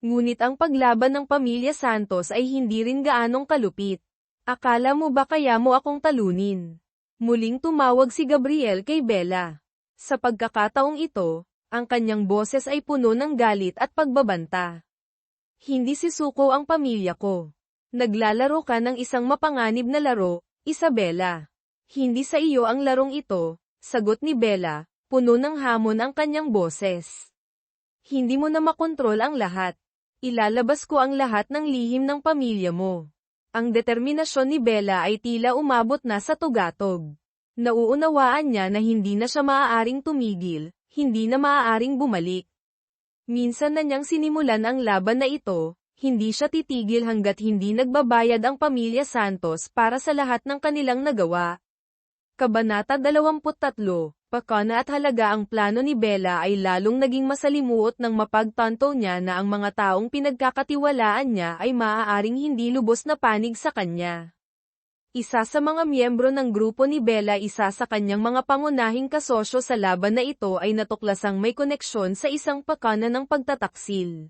Ngunit ang paglaban ng pamilya Santos ay hindi rin gaanong kalupit. Akala mo ba kaya mo akong talunin? Muling tumawag si Gabriel kay Bella. Sa pagkakataong ito, ang kanyang boses ay puno ng galit at pagbabanta. Hindi sisuko ang pamilya ko. Naglalaro ka ng isang mapanganib na laro, Isabela. Hindi sa iyo ang larong ito, sagot ni Bella, puno ng hamon ang kanyang boses. Hindi mo na makontrol ang lahat. Ilalabas ko ang lahat ng lihim ng pamilya mo. Ang determinasyon ni Bella ay tila umabot na sa tugatog. Nauunawaan niya na hindi na siya maaaring tumigil, hindi na maaaring bumalik. Minsan na niyang sinimulan ang laban na ito, hindi siya titigil hanggat hindi nagbabayad ang pamilya Santos para sa lahat ng kanilang nagawa. Kabanata 23, pakana at halaga. Ang plano ni Bella ay lalong naging masalimuot nang mapagtanto niya na ang mga taong pinagkakatiwalaan niya ay maaaring hindi lubos na panig sa kanya. Isa sa mga miyembro ng grupo ni Bella, isa sa kanyang mga pangunahing kasosyo sa laban na ito ay natuklasang may koneksyon sa isang pakana ng pagtataksil.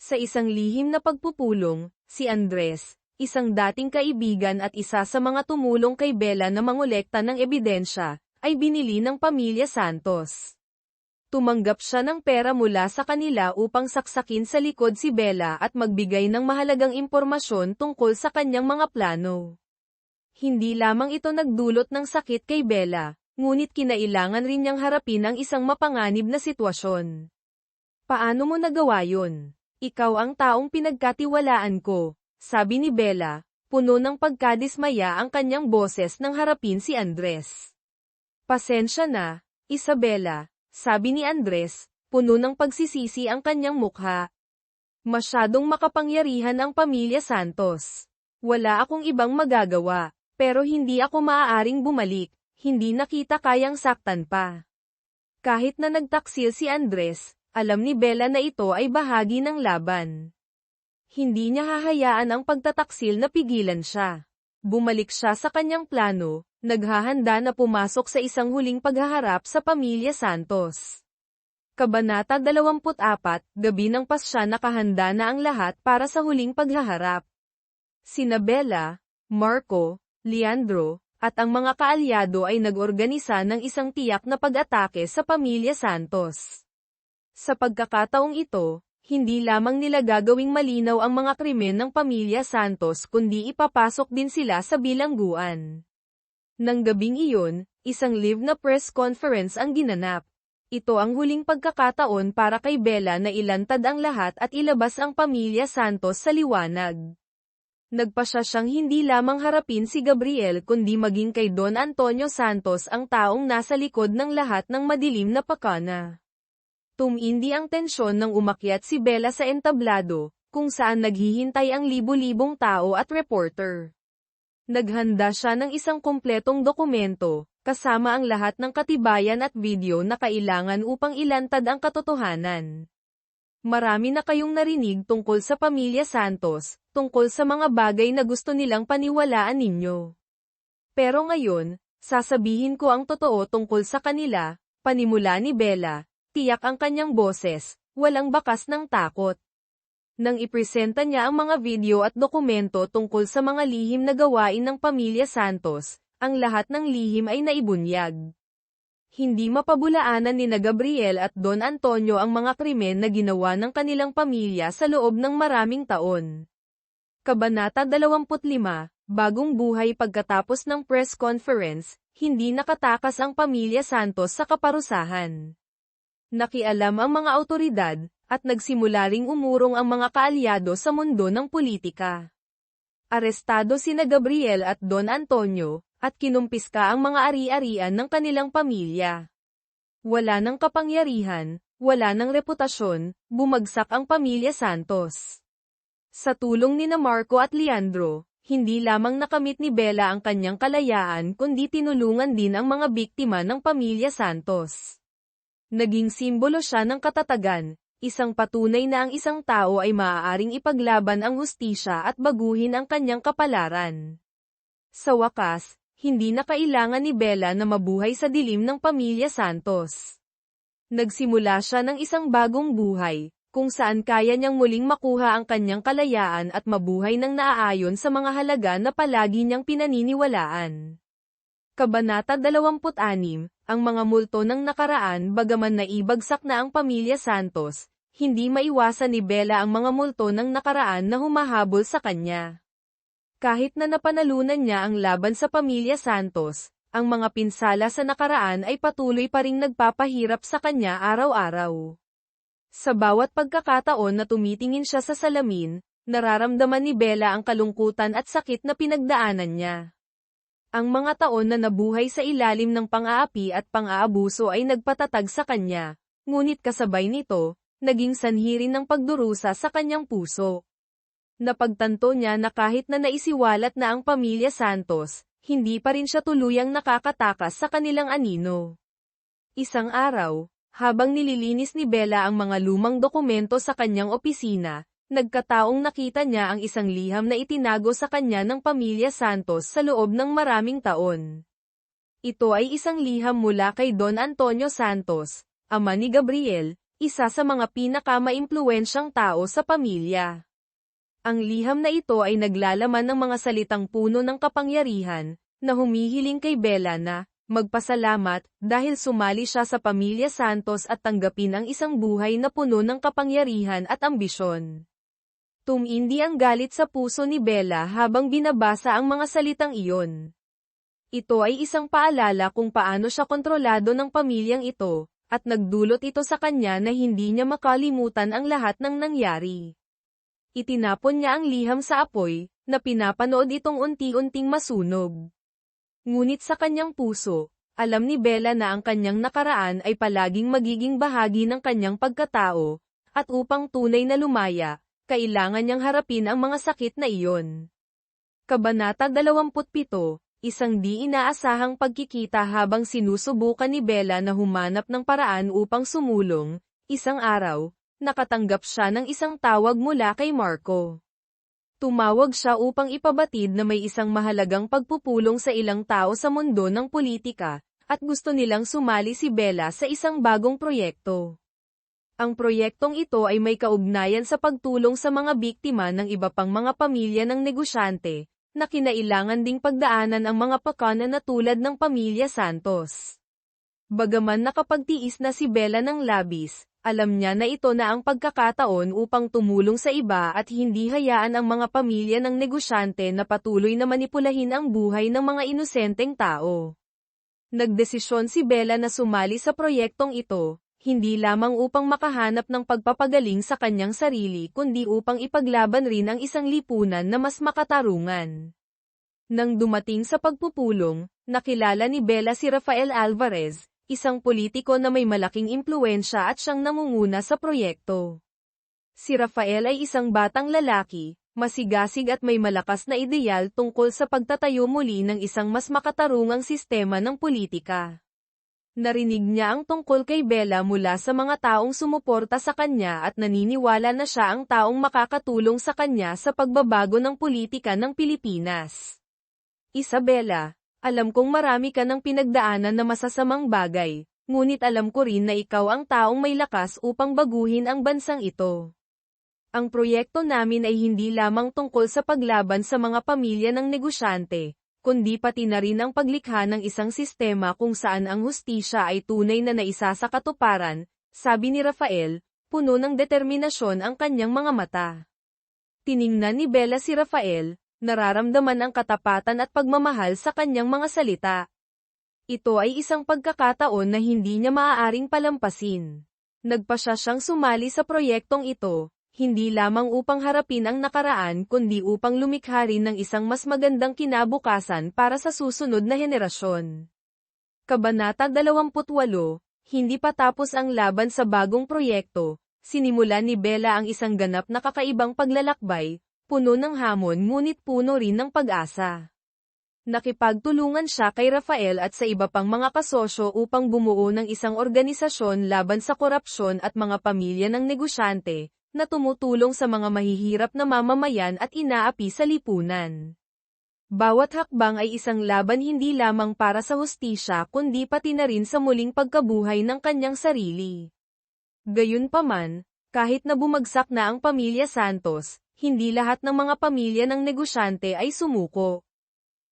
Sa isang lihim na pagpupulong, si Andres, isang dating kaibigan at isa sa mga tumulong kay Bella na mangolekta ng ebidensya, ay binili ng pamilya Santos. Tumanggap siya ng pera mula sa kanila upang saksakin sa likod si Bella at magbigay ng mahalagang impormasyon tungkol sa kanyang mga plano. Hindi lamang ito nagdulot ng sakit kay Bella, ngunit kinailangan rin niyang harapin ang isang mapanganib na sitwasyon. Paano mo nagawa yun? Ikaw ang taong pinagkatiwalaan ko, sabi ni Bella, puno ng pagkadismaya ang kanyang boses nang harapin si Andres. Pasensya na, Isabela, sabi ni Andres, puno ng pagsisisi ang kanyang mukha. Masyadong makapangyarihan ang pamilya Santos. Wala akong ibang magagawa, pero hindi ako maaaring bumalik, hindi na kita kayang saktan pa. Kahit na nagtaksil si Andres, alam ni Bella na ito ay bahagi ng laban. Hindi niya hahayaan ang pagtataksil na pigilan siya. Bumalik siya sa kanyang plano, naghahanda na pumasok sa isang huling paghaharap sa pamilya Santos. Kabanata 24, gabi ng Pasya. Nakahanda na ang lahat para sa huling paghaharap. Sina Bella, Marco, Leandro, at ang mga kaalyado ay nag-organisa ng isang tiyak na pag-atake sa pamilya Santos. Sa pagkakataong ito, hindi lamang nila gagawing malinaw ang mga krimen ng pamilya Santos kundi ipapasok din sila sa bilangguan. Nang gabing iyon, isang live na press conference ang ginanap. Ito ang huling pagkakataon para kay Bella na ilantad ang lahat at ilabas ang pamilya Santos sa liwanag. Nagpasya siyang hindi lamang harapin si Gabriel kundi maging kay Don Antonio Santos ang taong nasa likod ng lahat ng madilim na pakana. Tumindi ang tensyon nang umakyat si Bella sa entablado, kung saan naghihintay ang libu-libong tao at reporter. Naghanda siya ng isang kumpletong dokumento, kasama ang lahat ng katibayan at video na kailangan upang ilantad ang katotohanan. Marami na kayong narinig tungkol sa pamilya Santos, tungkol sa mga bagay na gusto nilang paniwalaan ninyo. Pero ngayon, sasabihin ko ang totoo tungkol sa kanila, panimula ni Bella. Tiyak ang kanyang boses, walang bakas ng takot. Nang ipresenta niya ang mga video at dokumento tungkol sa mga lihim na gawain ng pamilya Santos, ang lahat ng lihim ay naibunyag. Hindi mapabulaanan ni Gabriel at Don Antonio ang mga krimen na ginawa ng kanilang pamilya sa loob ng maraming taon. Kabanata 25, Bagong buhay. Pagkatapos ng press conference, hindi nakatakas ang pamilya Santos sa kaparusahan. Nakialam ang mga awtoridad, at nagsimula ring umurong ang mga kaalyado sa mundo ng politika. Arestado sina Gabriel at Don Antonio, at kinumpiska ang mga ari-arian ng kanilang pamilya. Wala ng kapangyarihan, wala ng reputasyon, bumagsak ang pamilya Santos. Sa tulong nina Marco at Leandro, hindi lamang nakamit ni Bella ang kanyang kalayaan kundi tinulungan din ang mga biktima ng pamilya Santos. Naging simbolo siya ng katatagan, isang patunay na ang isang tao ay maaaring ipaglaban ang hustisya at baguhin ang kanyang kapalaran. Sa wakas, hindi na kailangan ni Bella na mabuhay sa dilim ng pamilya Santos. Nagsimula siya ng isang bagong buhay, kung saan kaya niyang muling makuha ang kanyang kalayaan at mabuhay ng naaayon sa mga halaga na palagi niyang pinaniniwalaan. Kabanata 26, Ang mga multo ng nakaraan. Bagaman naibagsak na ang pamilya Santos, hindi maiwasan ni Bella ang mga multo ng nakaraan na humahabol sa kanya. Kahit na napanalunan niya ang laban sa pamilya Santos, ang mga pinsala sa nakaraan ay patuloy pa ring nagpapahirap sa kanya araw-araw. Sa bawat pagkakataon na tumitingin siya sa salamin, nararamdaman ni Bella ang kalungkutan at sakit na pinagdaanan niya. Ang mga taon na nabuhay sa ilalim ng pang-aapi at pang-aabuso ay nagpatatag sa kanya, ngunit kasabay nito, naging sanhi rin ng pagdurusa sa kanyang puso. Napagtanto niya na kahit na naisiwalat na ang pamilya Santos, hindi pa rin siya tuluyang nakakatakas sa kanilang anino. Isang araw, habang nililinis ni Bella ang mga lumang dokumento sa kanyang opisina, nagkataong nakita niya ang isang liham na itinago sa kanya ng pamilya Santos sa loob ng maraming taon. Ito ay isang liham mula kay Don Antonio Santos, ama ni Gabriel, isa sa mga pinakamaimpluwensyang tao sa pamilya. Ang liham na ito ay naglalaman ng mga salitang puno ng kapangyarihan, na humihiling kay Bella na magpasalamat dahil sumali siya sa pamilya Santos at tanggapin ang isang buhay na puno ng kapangyarihan at ambisyon. Tumindi ang galit sa puso ni Bella habang binabasa ang mga salitang iyon. Ito ay isang paalala kung paano siya kontrolado ng pamilyang ito, at nagdulot ito sa kanya na hindi niya makalimutan ang lahat ng nangyari. Itinapon niya ang liham sa apoy, na pinapanood itong unti-unting masunog. Ngunit sa kanyang puso, alam ni Bella na ang kanyang nakaraan ay palaging magiging bahagi ng kanyang pagkatao, at upang tunay na lumaya, kailangan niyang harapin ang mga sakit na iyon. Kabanata 27, Isang di inaasahang pagkikita. Habang sinusubukan ni Bella na humanap ng paraan upang sumulong, isang araw, nakatanggap siya ng isang tawag mula kay Marco. Tumawag siya upang ipabatid na may isang mahalagang pagpupulong sa ilang tao sa mundo ng politika, at gusto nilang sumali si Bella sa isang bagong proyekto. Ang proyektong ito ay may kaugnayan sa pagtulong sa mga biktima ng iba pang mga pamilya ng negosyante, na kinailangan ding pagdaanan ang mga pakana na tulad ng pamilya Santos. Bagaman nakapagtiis na si Bella ng labis, alam niya na ito na ang pagkakataon upang tumulong sa iba at hindi hayaan ang mga pamilya ng negosyante na patuloy na manipulahin ang buhay ng mga inosenteng tao. Nagdesisyon si Bella na sumali sa proyektong ito, hindi lamang upang makahanap ng pagpapagaling sa kanyang sarili kundi upang ipaglaban rin ang isang lipunan na mas makatarungan. Nang dumating sa pagpupulong, nakilala ni Bella si Rafael Alvarez, isang politiko na may malaking impluwensya at siyang nangunguna sa proyekto. Si Rafael ay isang batang lalaki, masigasig at may malakas na ideyal tungkol sa pagtatayo muli ng isang mas makatarungang sistema ng politika. Narinig niya ang tungkol kay Bella mula sa mga taong sumuporta sa kanya at naniniwala na siya ang taong makakatulong sa kanya sa pagbabago ng politika ng Pilipinas. Isabella, alam kong marami ka ng pinagdaanan na masasamang bagay, ngunit alam ko rin na ikaw ang taong may lakas upang baguhin ang bansang ito. Ang proyekto namin ay hindi lamang tungkol sa paglaban sa mga pamilya ng negosyante, kundi pati na rin ang paglikha ng isang sistema kung saan ang hustisya ay tunay na naisa sa katuparan, sabi ni Rafael, puno ng determinasyon ang kanyang mga mata. Tiningnan ni Bella si Rafael, nararamdaman ang katapatan at pagmamahal sa kanyang mga salita. Ito ay isang pagkakataon na hindi niya maaaring palampasin. Nagpasya siyang sumali sa proyektong ito, hindi lamang upang harapin ang nakaraan kundi upang lumikha rin ng isang mas magandang kinabukasan para sa susunod na henerasyon. Kabanata 28, hindi pa tapos ang laban sa bagong proyekto, sinimula ni Bella ang isang ganap na kakaibang paglalakbay, puno ng hamon ngunit puno rin ng pag-asa. Nakipagtulungan siya kay Rafael at sa iba pang mga kasosyo upang bumuo ng isang organisasyon laban sa korupsyon at mga pamilya ng negosyante, na tumutulong sa mga mahihirap na mamamayan at inaapi sa lipunan. Bawat hakbang ay isang laban hindi lamang para sa hustisya kundi pati na rin sa muling pagkabuhay ng kanyang sarili. Gayunpaman, kahit na bumagsak na ang pamilya Santos, hindi lahat ng mga pamilya ng negosyante ay sumuko.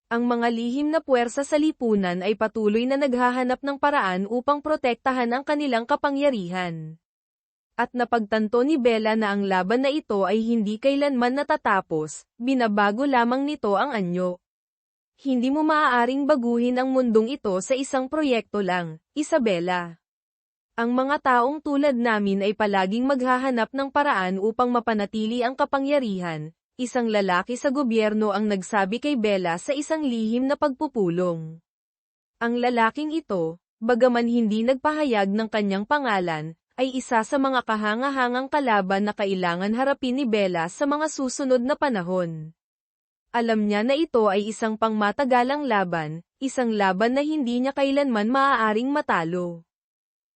Ang mga lihim na puwersa sa lipunan ay patuloy na naghahanap ng paraan upang protektahan ang kanilang kapangyarihan. At napagtanto ni Bella na ang laban na ito ay hindi kailanman natatapos, binabago lamang nito ang anyo. Hindi mo maaaring baguhin ang mundong ito sa isang proyekto lang, Isabela. Ang mga taong tulad namin ay palaging maghahanap ng paraan upang mapanatili ang kapangyarihan. Isang lalaki sa gobyerno ang nagsabi kay Bella sa isang lihim na pagpupulong. Ang lalaking ito, bagaman hindi nagpahayag ng kanyang pangalan, ay isa sa mga kahangahangang kalaban na kailangan harapin ni Bella sa mga susunod na panahon. Alam niya na ito ay isang pangmatagalang laban, isang laban na hindi niya kailanman maaaring matalo.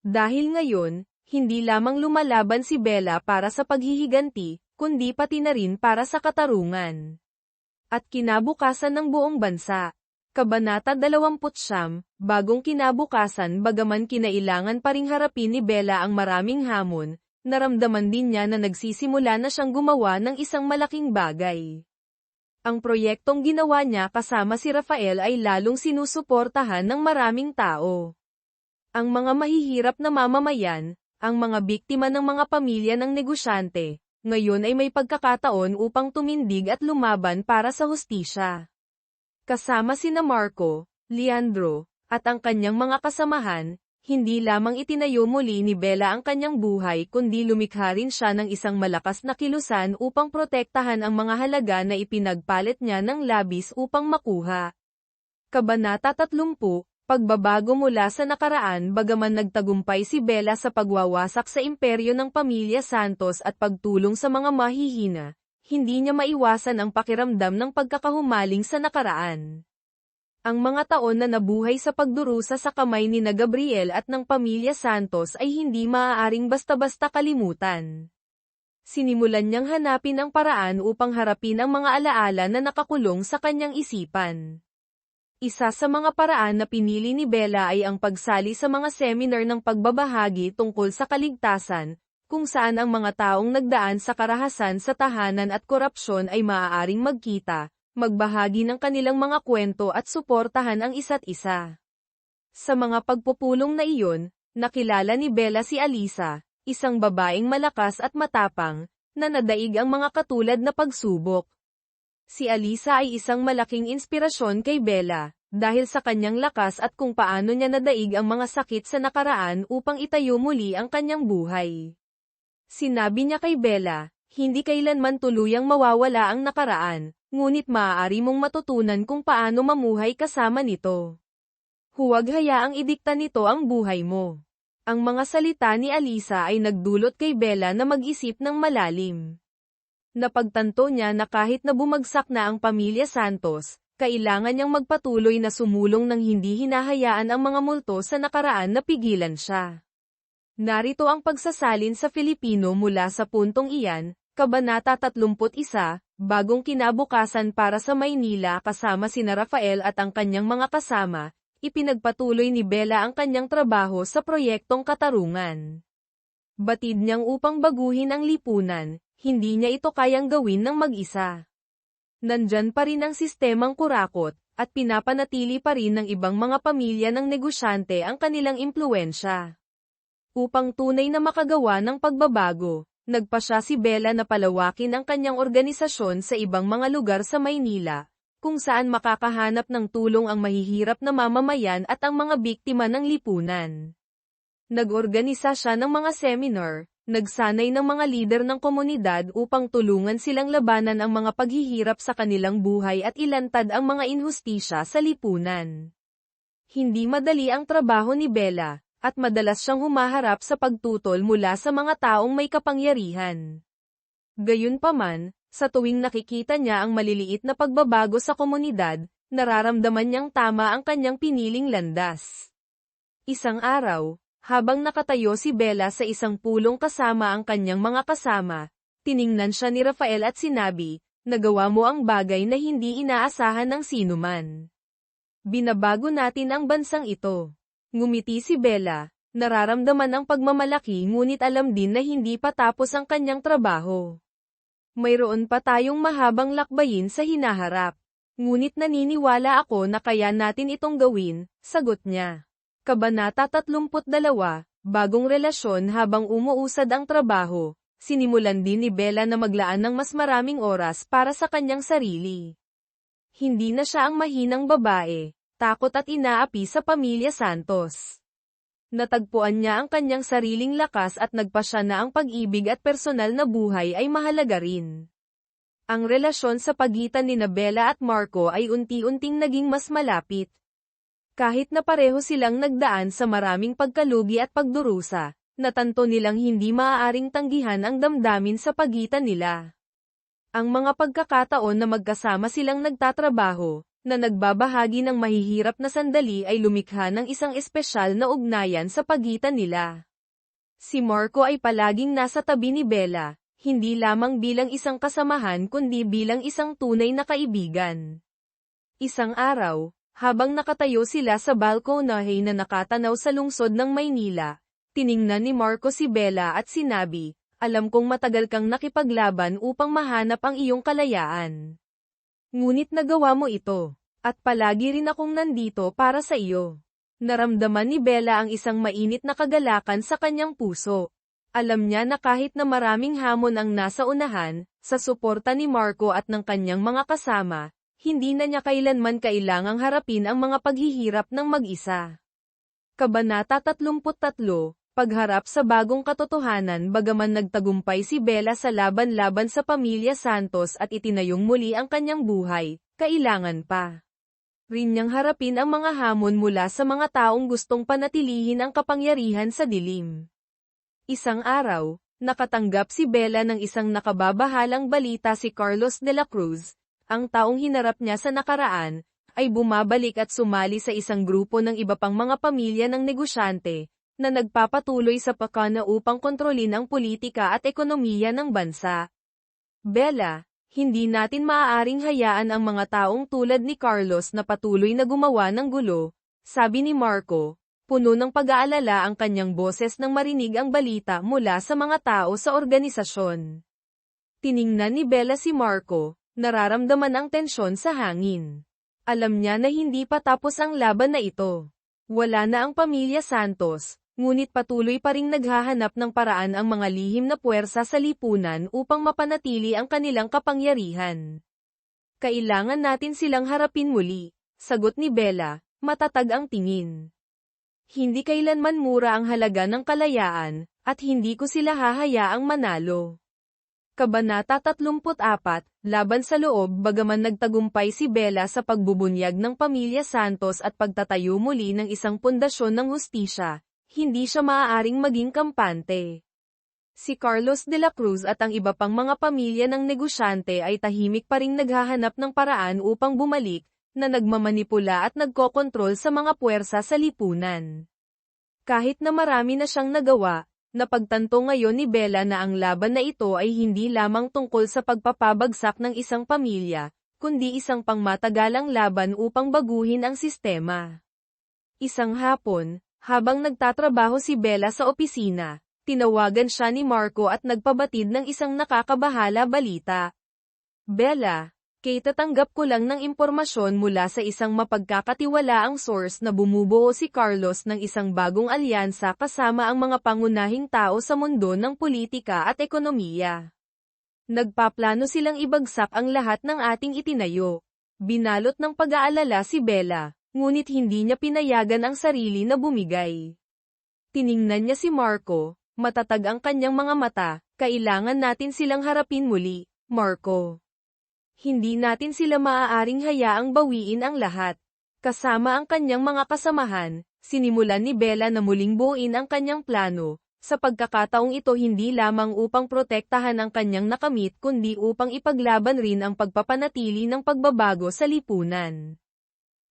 Dahil ngayon, hindi lamang lumalaban si Bella para sa paghihiganti, kundi pati na rin para sa katarungan at kinabukasan ng buong bansa. Kabanata 29, bagong kinabukasan. Bagaman kinailangan pa ring harapin ni Bella ang maraming hamon, naramdaman din niya na nagsisimula na siyang gumawa ng isang malaking bagay. Ang proyektong ginawa niya kasama si Rafael ay lalong sinusuportahan ng maraming tao. Ang mga mahihirap na mamamayan, ang mga biktima ng mga pamilya ng negosyante, ngayon ay may pagkakataon upang tumindig at lumaban para sa hustisya. Kasama sina Marco, Leandro, at ang kanyang mga kasamahan, hindi lamang itinayo muli ni Bella ang kanyang buhay kundi lumikha rin siya ng isang malakas na kilusan upang protektahan ang mga halaga na ipinagpalit niya ng labis upang makuha. Kabanata 30, pagbabago mula sa nakaraan. Bagaman nagtagumpay si Bella sa pagwawasak sa imperyo ng pamilya Santos at pagtulong sa mga mahihina, hindi niya maiwasan ang pakiramdam ng pagkakahumaling sa nakaraan. Ang mga taon na nabuhay sa pagdurusa sa kamay ni Gabriel at ng pamilya Santos ay hindi maaaring basta-basta kalimutan. Sinimulan niyang hanapin ang paraan upang harapin ang mga alaala na nakakulong sa kanyang isipan. Isa sa mga paraan na pinili ni Bella ay ang pagsali sa mga seminar ng pagbabahagi tungkol sa kaligtasan, kung saan ang mga taong nagdaan sa karahasan sa tahanan at korupsyon ay maaaring magkita, magbahagi ng kanilang mga kwento at suportahan ang isa't isa. Sa mga pagpupulong na iyon, nakilala ni Bella si Alisa, isang babaeng malakas at matapang, na nadaig ang mga katulad na pagsubok. Si Alisa ay isang malaking inspirasyon kay Bella, dahil sa kanyang lakas at kung paano niya nadaig ang mga sakit sa nakaraan upang itayo muli ang kanyang buhay. Sinabi niya kay Bella, hindi kailanman tuluyang mawawala ang nakaraan, ngunit maaari mong matutunan kung paano mamuhay kasama nito. Huwag hayaang idikta nito ang buhay mo. Ang mga salita ni Alisa ay nagdulot kay Bella na mag-isip ng malalim. Napagtanto niya na kahit na bumagsak na ang pamilya Santos, kailangan niyang magpatuloy na sumulong nang hindi hinahayaan ang mga multo sa nakaraan na pigilan siya. Narito ang pagsasalin sa Filipino mula sa puntong iyan, Kabanata 31, bagong kinabukasan para sa Maynila. Kasama sina Rafael at ang kanyang mga kasama, ipinagpatuloy ni Bella ang kanyang trabaho sa proyektong katarungan. Batid niyang upang baguhin ang lipunan, hindi niya ito kayang gawin ng mag-isa. Nandyan pa rin ang sistemang kurakot, at pinapanatili pa rin ng ibang mga pamilya ng negosyante ang kanilang impluwensya. Upang tunay na makagawa ng pagbabago, nagpasya si Bella na palawakin ang kanyang organisasyon sa ibang mga lugar sa Maynila, kung saan makakahanap ng tulong ang mahihirap na mamamayan at ang mga biktima ng lipunan. Nag-organisa siya ng mga seminar, nagsanay ng mga lider ng komunidad upang tulungan silang labanan ang mga paghihirap sa kanilang buhay at ilantad ang mga inhustisya sa lipunan. Hindi madali ang trabaho ni Bella, at madalas siyang humaharap sa pagtutol mula sa mga taong may kapangyarihan. Gayunpaman, sa tuwing nakikita niya ang maliliit na pagbabago sa komunidad, nararamdaman niyang tama ang kanyang piniling landas. Isang araw, habang nakatayo si Bella sa isang pulong kasama ang kanyang mga kasama, tiningnan siya ni Rafael at sinabi, "Nagawa mo ang bagay na hindi inaasahan ng sinuman. Binabago natin ang bansang ito." Ngumiti si Bella, nararamdaman ang pagmamalaki ngunit alam din na hindi pa tapos ang kanyang trabaho. Mayroon pa tayong mahabang lakbayin sa hinaharap. Ngunit naniniwala ako na kaya natin itong gawin, sagot niya. Kabanata 32, Bagong relasyon. Habang umuusad ang trabaho, sinimulan din ni Bella na maglaan ng mas maraming oras para sa kanyang sarili. Hindi na siya ang mahinang babae, takot at inaapi sa pamilya Santos. Natagpuan niya ang kanyang sariling lakas at nagpasya na ang pag-ibig at personal na buhay ay mahalaga rin. Ang relasyon sa pagitan ni Bella at Marco ay unti-unting naging mas malapit. Kahit na pareho silang nagdaan sa maraming pagkalugi at pagdurusa, natanto nilang hindi maaaring tanggihan ang damdamin sa pagitan nila. Ang mga pagkakataon na magkasama silang nagtatrabaho, na nagbabahagi ng mahihirap na sandali ay lumikha ng isang espesyal na ugnayan sa pagitan nila. Si Marco ay palaging nasa tabi ni Bella, hindi lamang bilang isang kasamahan kundi bilang isang tunay na kaibigan. Isang araw, habang nakatayo sila sa balkonahe na nakatanaw sa lungsod ng Maynila, tiningnan ni Marco si Bella at sinabi, "Alam kong matagal kang nakipaglaban upang mahanap ang iyong kalayaan. Ngunit nagawa mo ito, at palagi rin akong nandito para sa iyo." Naramdaman ni Bella ang isang mainit na kagalakan sa kanyang puso. Alam niya na kahit na maraming hamon ang nasa unahan, sa suporta ni Marco at ng kanyang mga kasama, hindi na niya kailanman kailangang harapin ang mga paghihirap ng mag-isa. Kabanata 33, Pagharap sa bagong katotohanan. Bagaman nagtagumpay si Bella sa laban-laban sa pamilya Santos at itinayong muli ang kanyang buhay, kailangan pa rin niyang harapin ang mga hamon mula sa mga taong gustong panatilihin ang kapangyarihan sa dilim. Isang araw, nakatanggap si Bella ng isang nakababahalang balita. Si Carlos de la Cruz, ang taong hinarap niya sa nakaraan, ay bumabalik at sumali sa isang grupo ng iba pang mga pamilya ng negosyante, na nagpapatuloy sa pakana upang kontrolin ang politika at ekonomiya ng bansa. Bella, hindi natin maaaring hayaan ang mga taong tulad ni Carlos na patuloy na gumawa ng gulo, sabi ni Marco, puno ng pag-aalala ang kanyang boses nang marinig ang balita mula sa mga tao sa organisasyon. Tiningnan ni Bella si Marco, nararamdaman ang tensyon sa hangin. Alam niya na hindi pa tapos ang laban na ito. Wala na ang pamilya Santos, ngunit patuloy pa ring naghahanap ng paraan ang mga lihim na puwersa sa lipunan upang mapanatili ang kanilang kapangyarihan. Kailangan natin silang harapin muli, sagot ni Bella, matatag ang tingin. Hindi kailanman mura ang halaga ng kalayaan, at hindi ko sila hahayaang manalo. Kabanata 34, Laban sa loob. Bagaman nagtagumpay si Bella sa pagbubunyag ng pamilya Santos at pagtatayo muli ng isang pundasyon ng hustisya, hindi siya maaaring maging kampante. Si Carlos de la Cruz at ang iba pang mga pamilya ng negosyante ay tahimik pa ring naghahanap ng paraan upang bumalik, na nagmamanipula at nagkokontrol sa mga puwersa sa lipunan. Kahit na marami na siyang nagawa, napagtanto ngayon ni Bella na ang laban na ito ay hindi lamang tungkol sa pagpapabagsak ng isang pamilya, kundi isang pangmatagalang laban upang baguhin ang sistema. Isang hapon, habang nagtatrabaho si Bella sa opisina, tinawagan siya ni Marco at nagpabatid ng isang nakakabahala balita. "Bella, Tatanggap ko lang ng impormasyon mula sa isang mapagkakatiwalaang source na bumubuo si Carlos ng isang bagong alyansa kasama ang mga pangunahing tao sa mundo ng politika at ekonomiya. Nagpaplano silang ibagsak ang lahat ng ating itinayo. Binalot ng pag-aalala si Bella, ngunit hindi niya pinayagan ang sarili na bumigay. Tiningnan niya si Marco, matatag ang kanyang mga mata, kailangan natin silang harapin muli, Marco. Hindi natin sila maaaring hayaang bawiin ang lahat. Kasama ang kanyang mga kasamahan, sinimulan ni Bella na muling buuin ang kanyang plano, sa pagkakataong ito hindi lamang upang protektahan ang kanyang nakamit kundi upang ipaglaban rin ang pagpapanatili ng pagbabago sa lipunan.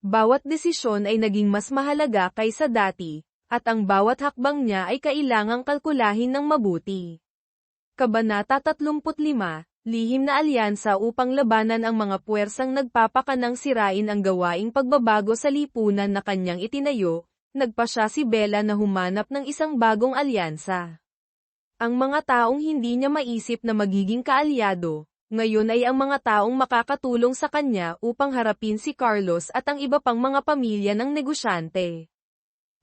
Bawat desisyon ay naging mas mahalaga kaysa dati, at ang bawat hakbang niya ay kailangang kalkulahin ng mabuti. Kabanata 35, Lihim na alyansa upang labanan ang mga puwersang nagpapakanang sirain ang gawaing pagbabago sa lipunan na kanyang itinayo, nagpasya si Bella na humanap ng isang bagong alyansa. Ang mga taong hindi niya maisip na magiging kaalyado, ngayon ay ang mga taong makakatulong sa kanya upang harapin si Carlos at ang iba pang mga pamilya ng negosyante.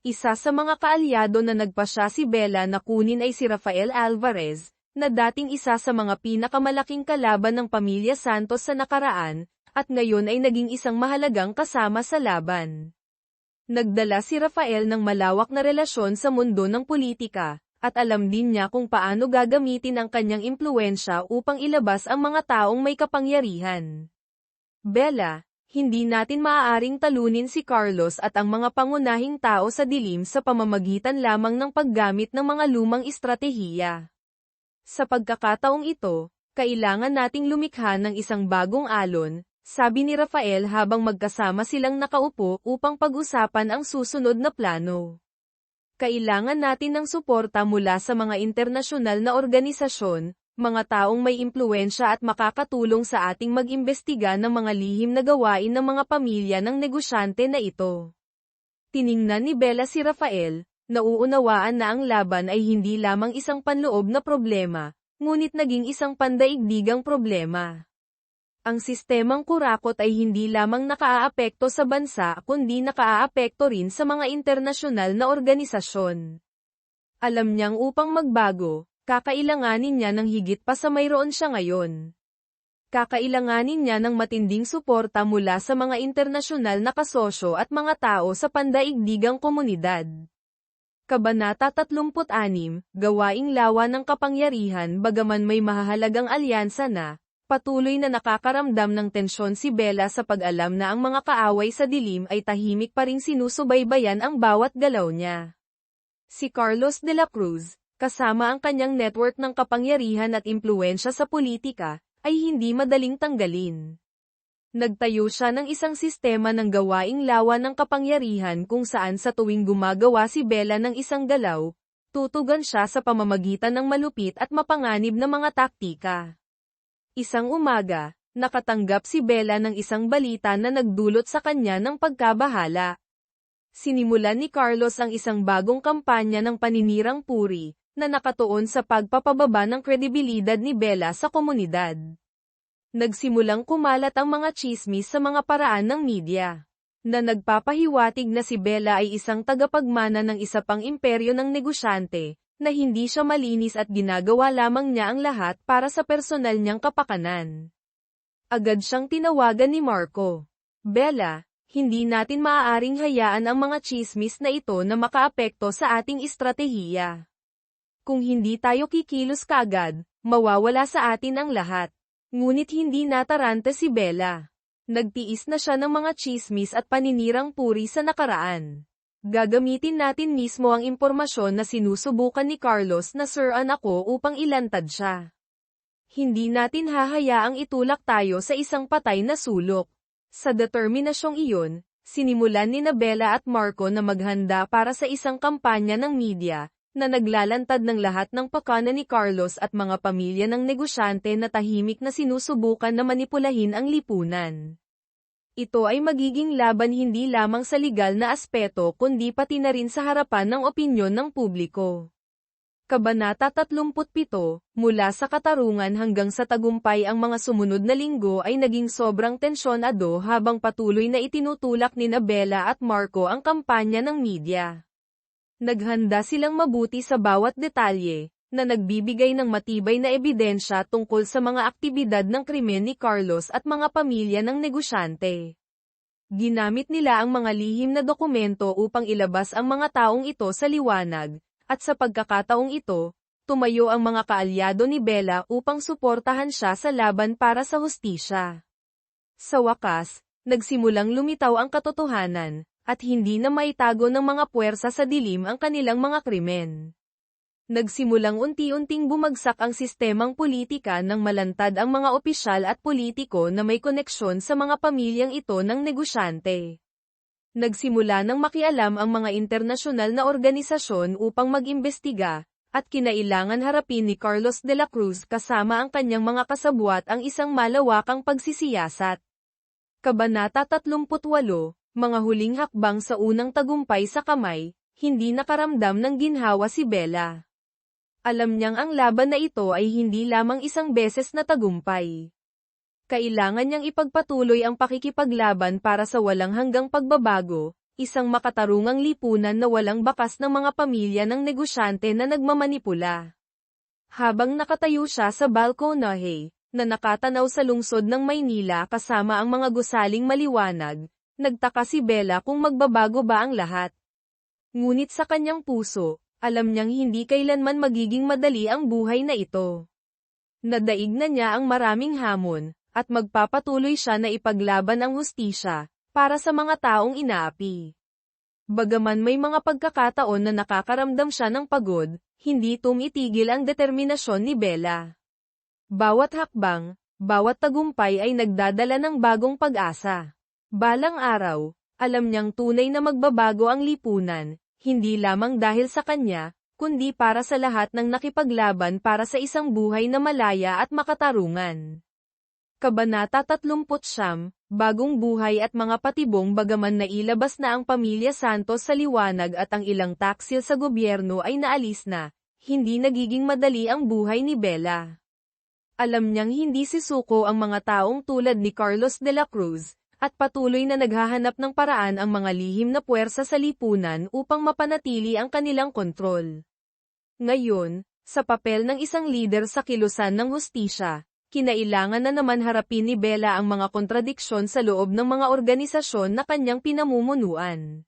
Isa sa mga kaalyado na nagpasya si Bella na kunin ay si Rafael Alvarez, na dating isa sa mga pinakamalaking kalaban ng pamilya Santos sa nakaraan, at ngayon ay naging isang mahalagang kasama sa laban. Nagdala si Rafael ng malawak na relasyon sa mundo ng politika, at alam din niya kung paano gagamitin ang kanyang impluwensya upang ilabas ang mga taong may kapangyarihan. Bella, hindi natin maaaring talunin si Carlos at ang mga pangunahing tao sa dilim sa pamamagitan lamang ng paggamit ng mga lumang estratehiya. Sa pagkakataong ito, kailangan nating lumikha ng isang bagong alon, sabi ni Rafael habang magkasama silang nakaupo upang pag-usapan ang susunod na plano. Kailangan natin ng suporta mula sa mga internasyonal na organisasyon, mga taong may impluwensya at makakatulong sa ating mag-imbestiga ng mga lihim na gawain ng mga pamilya ng negosyante na ito. Tiningnan ni Bella si Rafael, nauunawaan na ang laban ay hindi lamang isang panloob na problema, ngunit naging isang pandaigdigang problema. Ang sistemang kurakot ay hindi lamang nakaaapekto sa bansa kundi nakaaapekto rin sa mga internasyonal na organisasyon. Alam niyang upang magbago, kakailanganin niya ng higit pa sa mayroon siya ngayon. Kakailanganin niya ng matinding suporta mula sa mga internasyonal na kasosyo at mga tao sa pandaigdigang komunidad. Kabanata 36, Gawaing lawa ng kapangyarihan. Bagaman may mahahalagang alyansa na, patuloy na nakakaramdam ng tensyon si Bella sa pag-alam na ang mga kaaway sa dilim ay tahimik pa ring sinusubaybayan ang bawat galaw niya. Si Carlos de la Cruz, kasama ang kanyang network ng kapangyarihan at impluwensya sa politika, ay hindi madaling tanggalin. Nagtayo siya ng isang sistema ng gawaing lawa ng kapangyarihan kung saan sa tuwing gumagawa si Bella ng isang galaw, tutugan siya sa pamamagitan ng malupit at mapanganib na mga taktika. Isang umaga, nakatanggap si Bella ng isang balita na nagdulot sa kanya ng pagkabahala. Sinimulan ni Carlos ang isang bagong kampanya ng paninirang puri, na nakatuon sa pagpapababa ng kredibilidad ni Bella sa komunidad. Nagsimulang kumalat ang mga tsismis sa mga paraan ng media, na nagpapahiwatig na si Bella ay isang tagapagmana ng isa pang imperyo ng negosyante, na hindi siya malinis at ginagawa lamang niya ang lahat para sa personal niyang kapakanan. Agad siyang tinawagan ni Marco. Bella, hindi natin maaaring hayaan ang mga tsismis na ito na makaapekto sa ating estratehiya. Kung hindi tayo kikilos kaagad, mawawala sa atin ang lahat. Ngunit hindi nataranta si Bella. Nagtiis na siya ng mga tsismis at paninirang puri sa nakaraan. Gagamitin natin mismo ang impormasyon na sinusubukan ni Carlos na suran ako upang ilantad siya. Hindi natin hahayaang itulak tayo sa isang patay na sulok. Sa determinasyong iyon, sinimulan ni Bella at Marco na maghanda para sa isang kampanya ng media, na naglalantad ng lahat ng pakana ni Carlos at mga pamilya ng negosyante na tahimik na sinusubukan na manipulahin ang lipunan. Ito ay magiging laban hindi lamang sa legal na aspeto kundi pati na rin sa harapan ng opinyon ng publiko. Kabanata 37, mula sa katarungan hanggang sa tagumpay ang mga sumunod na linggo ay naging sobrang tensyonado habang patuloy na itinutulak ni Bella at Marco ang kampanya ng media. Naghanda silang mabuti sa bawat detalye, na nagbibigay ng matibay na ebidensya tungkol sa mga aktibidad ng krimen ni Carlos at mga pamilya ng negosyante. Ginamit nila ang mga lihim na dokumento upang ilabas ang mga taong ito sa liwanag, at sa pagkakataong ito, tumayo ang mga kaalyado ni Bella upang suportahan siya sa laban para sa hustisya. Sa wakas, nagsimulang lumitaw ang katotohanan, at hindi na maitago ng mga puwersa sa dilim ang kanilang mga krimen. Nagsimulang unti-unting bumagsak ang sistemang politika nang malantad ang mga opisyal at politiko na may koneksyon sa mga pamilyang ito ng negosyante. Nagsimula nang makialam ang mga internasyonal na organisasyon upang mag-imbestiga, at kinailangan harapin ni Carlos de la Cruz kasama ang kanyang mga kasabwat ang isang malawakang pagsisiyasat. Kabanata 38, mga huling hakbang sa unang tagumpay sa kamay, hindi nakaramdam ng ginhawa si Bella. Alam niyang ang laban na ito ay hindi lamang isang beses na tagumpay. Kailangan niyang ipagpatuloy ang pakikipaglaban para sa walang hanggang pagbabago, isang makatarungang lipunan na walang bakas ng mga pamilya ng negosyante na nagmamanipula. Habang nakatayo siya sa balkonahe, na nakatanaw sa lungsod ng Maynila kasama ang mga gusaling maliwanag, nagtaka si Bella kung magbabago ba ang lahat. Ngunit sa kanyang puso, alam niyang hindi kailanman magiging madali ang buhay na ito. Nadaig na niya ang maraming hamon, at magpapatuloy siya na ipaglaban ang hustisya, para sa mga taong inaapi. Bagaman may mga pagkakataon na nakakaramdam siya ng pagod, hindi tumitigil ang determinasyon ni Bella. Bawat hakbang, bawat tagumpay ay nagdadala ng bagong pag-asa. Balang araw, alam niyang tunay na magbabago ang lipunan, hindi lamang dahil sa kanya, kundi para sa lahat ng nakipaglaban para sa isang buhay na malaya at makatarungan. Kabanata 39, Bagong Buhay at Mga Patibong. Bagaman nailabas na ang pamilya Santos sa liwanag at ang ilang taksil sa gobyerno ay naalis na, hindi nagiging madali ang buhay ni Bella. Alam niyang hindi sisuko ang mga taong tulad ni Carlos de la Cruz, at patuloy na naghahanap ng paraan ang mga lihim na puwersa sa lipunan upang mapanatili ang kanilang kontrol. Ngayon, sa papel ng isang lider sa kilusan ng hustisya, kinailangan na naman harapin ni Bella ang mga kontradiksyon sa loob ng mga organisasyon na kanyang pinamumunuan.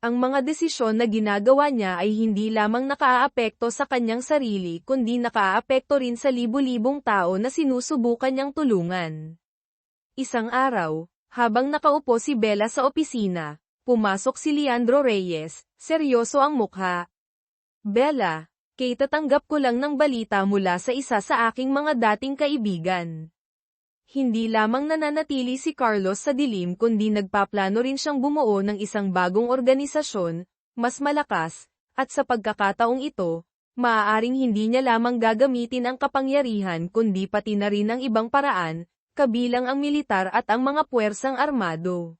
Ang mga desisyon na ginagawa niya ay hindi lamang nakaaapekto sa kanyang sarili kundi nakaaapekto rin sa libu-libong tao na sinusubukan niyang tulungan. Isang araw, habang nakaupo si Bella sa opisina, pumasok si Leandro Reyes, seryoso ang mukha. "Bella, tatanggap ko lang ng balita mula sa isa sa aking mga dating kaibigan. Hindi lamang nananatili si Carlos sa dilim kundi nagpaplano rin siyang bumuo ng isang bagong organisasyon, mas malakas, at sa pagkakataong ito, maaaring hindi niya lamang gagamitin ang kapangyarihan kundi pati na rin ang ibang paraan, kabilang ang militar at ang mga puwersang armado."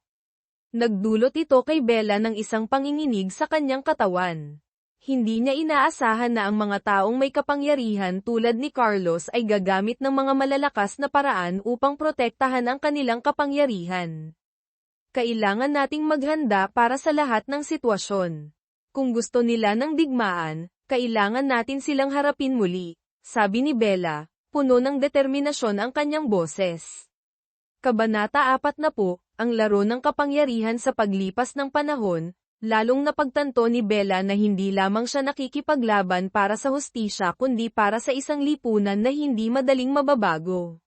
Nagdulot ito kay Bella ng isang panginginig sa kanyang katawan. Hindi niya inaasahan na ang mga taong may kapangyarihan tulad ni Carlos ay gagamit ng mga malalakas na paraan upang protektahan ang kanilang kapangyarihan. Kailangan nating maghanda para sa lahat ng sitwasyon. Kung gusto nila ng digmaan, kailangan natin silang harapin muli, sabi ni Bella, puno ng determinasyon ang kanyang boses. Kabanata 40, ang laro ng kapangyarihan sa paglipas ng panahon. Lalong napagtanto ni Bella na hindi lamang siya nakikipaglaban para sa hustisya kundi para sa isang lipunan na hindi madaling mababago.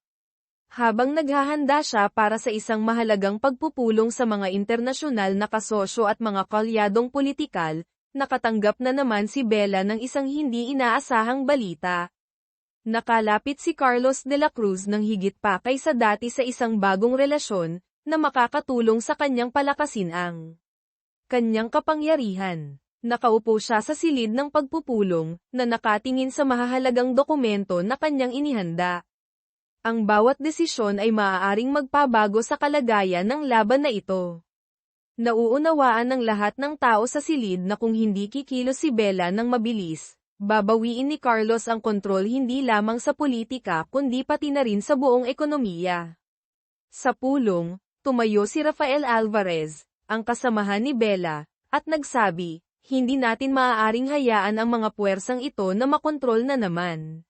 Habang naghahanda siya para sa isang mahalagang pagpupulong sa mga internasyonal na kasosyo at mga kalyadong politikal, nakatanggap na naman si Bella ng isang hindi inaasahang balita. Nakalapit si Carlos de la Cruz ng higit pa kaysa dati sa isang bagong relasyon, na makakatulong sa kanyang palakasin ang kanyang kapangyarihan. Nakaupo siya sa silid ng pagpupulong, na nakatingin sa mahahalagang dokumento na kanyang inihanda. Ang bawat desisyon ay maaaring magpabago sa kalagayan ng laban na ito. Nauunawaan ng lahat ng tao sa silid na kung hindi kikilos si Bella ng mabilis, Babawiin ni Carlos ang kontrol hindi lamang sa politika kundi pati na rin sa buong ekonomiya. Sa pulong, tumayo si Rafael Alvarez, ang kasamahan ni Bella, at nagsabi, hindi natin maaaring hayaan ang mga puwersang ito na makontrol na naman.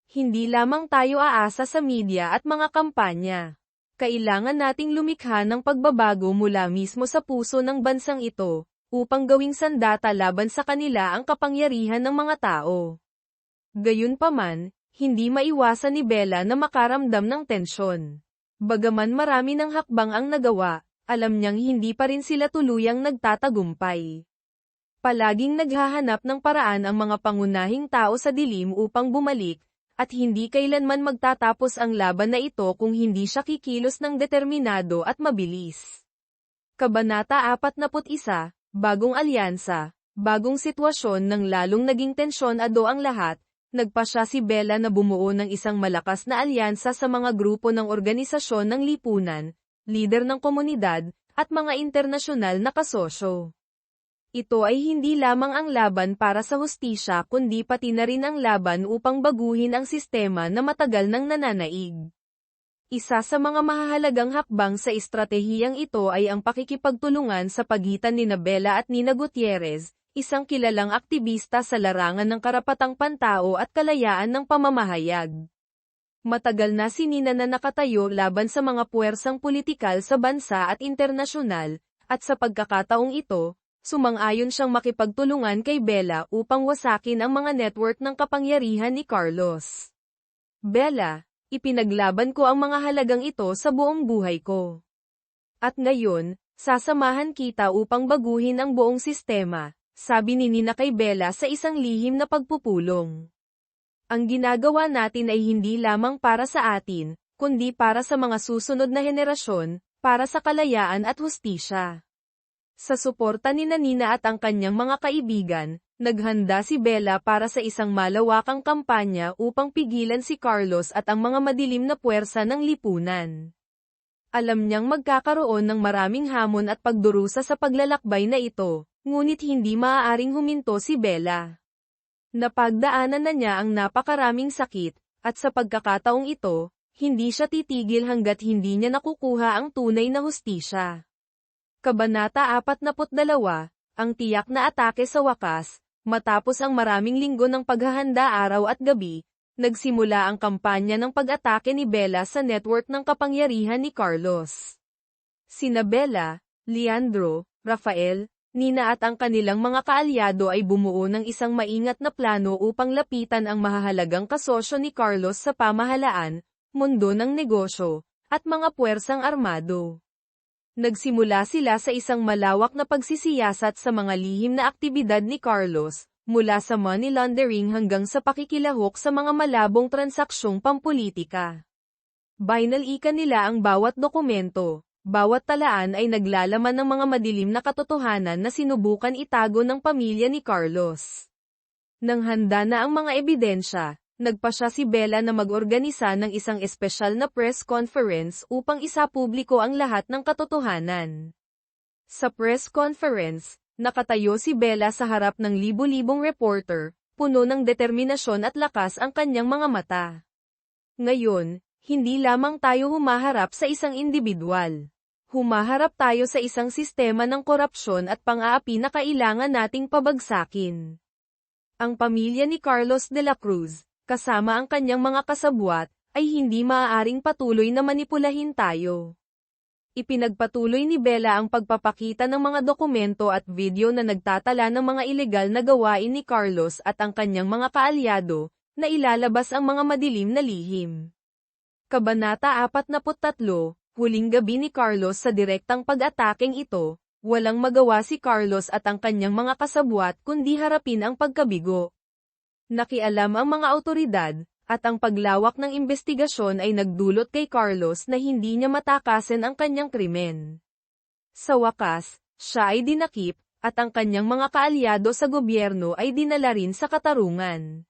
Hindi lamang tayo aasa sa media at mga kampanya. Kailangan nating lumikha ng pagbabago mula mismo sa puso ng bansang ito, upang gawing sandata laban sa kanila ang kapangyarihan ng mga tao. Gayunpaman, hindi maiwasan ni Bella na makaramdam ng tensyon. Bagaman marami ng hakbang ang nagawa, alam niyang hindi pa rin sila tuluyang nagtatagumpay. Palaging naghahanap ng paraan ang mga pangunahing tao sa dilim upang bumalik, at hindi kailanman magtatapos ang laban na ito kung hindi siya kikilos ng determinado at mabilis. Kabanata 41, Bagong Alyansa, Bagong Sitwasyon. Nang lalong naging tensyonado ang lahat, nagpasya si Bella na bumuo ng isang malakas na alyansa sa mga grupo ng organisasyon ng lipunan, lider ng komunidad, at mga internasyonal na kasosyo. Ito ay hindi lamang ang laban para sa hustisya kundi pati na rin ang laban upang baguhin ang sistema na matagal nang nananaig. Isa sa mga mahahalagang hakbang sa estratehiyang ito ay ang pakikipagtulungan sa pagitan ni Bella at Nina Gutierrez, isang kilalang aktivista sa larangan ng karapatang pantao at kalayaan ng pamamahayag. Matagal na si Nina na nakatayo laban sa mga puwersang politikal sa bansa at internasyonal, at sa pagkakataong ito, sumang-ayon siyang makipagtulungan kay Bella upang wasakin ang mga network ng kapangyarihan ni Carlos. Bella, ipinaglaban ko ang mga halagang ito sa buong buhay ko. At ngayon, sasamahan kita upang baguhin ang buong sistema, sabi ni Nina kay Bella sa isang lihim na pagpupulong. Ang ginagawa natin ay hindi lamang para sa atin, kundi para sa mga susunod na henerasyon, para sa kalayaan at hustisya. Sa suporta ni Nina at ang kanyang mga kaibigan, naghanda si Bella para sa isang malawakang kampanya upang pigilan si Carlos at ang mga madilim na puwersa ng lipunan. Alam niyang magkakaroon ng maraming hamon at pagdurusa sa paglalakbay na ito, ngunit hindi maaaring huminto si Bella. Napagdaanan na niya ang napakaraming sakit, at sa pagkakataong ito, hindi siya titigil hanggat hindi niya nakukuha ang tunay na hustisya. Kabanata 42, Ang tiyak na atake sa wakas. Matapos ang maraming linggo ng paghahanda araw at gabi, nagsimula ang kampanya ng pag-atake ni Bella sa network ng kapangyarihan ni Carlos. Sina Bella, Leandro, Rafael, Nina at ang kanilang mga kaalyado ay bumuo ng isang maingat na plano upang lapitan ang mahahalagang kasosyo ni Carlos sa pamahalaan, mundo ng negosyo, at mga puwersang armado. Nagsimula sila sa isang malawak na pagsisiyasat sa mga lihim na aktibidad ni Carlos, mula sa money laundering hanggang sa pakikilahok sa mga malabong transaksyong pampolitika. Binalikan nila ang bawat dokumento, bawat talaan ay naglalaman ng mga madilim na katotohanan na sinubukan itago ng pamilya ni Carlos. Nang handa na ang mga ebidensya, nagpasya si Bella na mag-organisa ng isang espesyal na press conference upang isapubliko ang lahat ng katotohanan. Sa press conference, nakatayo si Bella sa harap ng libu-libong reporter, puno ng determinasyon at lakas ang kanyang mga mata. Ngayon, hindi lamang tayo humaharap sa isang individual. Humaharap tayo sa isang sistema ng korupsyon at pang-aapi na kailangan nating pabagsakin. Ang pamilya ni Carlos de la Cruz, kasama ang kanyang mga kasabwat, ay hindi maaaring patuloy na manipulahin tayo. Ipinagpatuloy ni Bella ang pagpapakita ng mga dokumento at video na nagtatala ng mga ilegal na gawain ni Carlos at ang kanyang mga kaalyado, na ilalabas ang mga madilim na lihim. Kabanata 43, Huling gabi ni Carlos sa direktang pag-atakeng ito, walang magawa si Carlos at ang kanyang mga kasabwat kundi harapin ang pagkabigo. Nakialam ang mga awtoridad, at ang paglawak ng imbestigasyon ay nagdulot kay Carlos na hindi niya matakasan ang kanyang krimen. Sa wakas, siya ay dinakip, at ang kanyang mga kaalyado sa gobyerno ay dinala rin sa katarungan.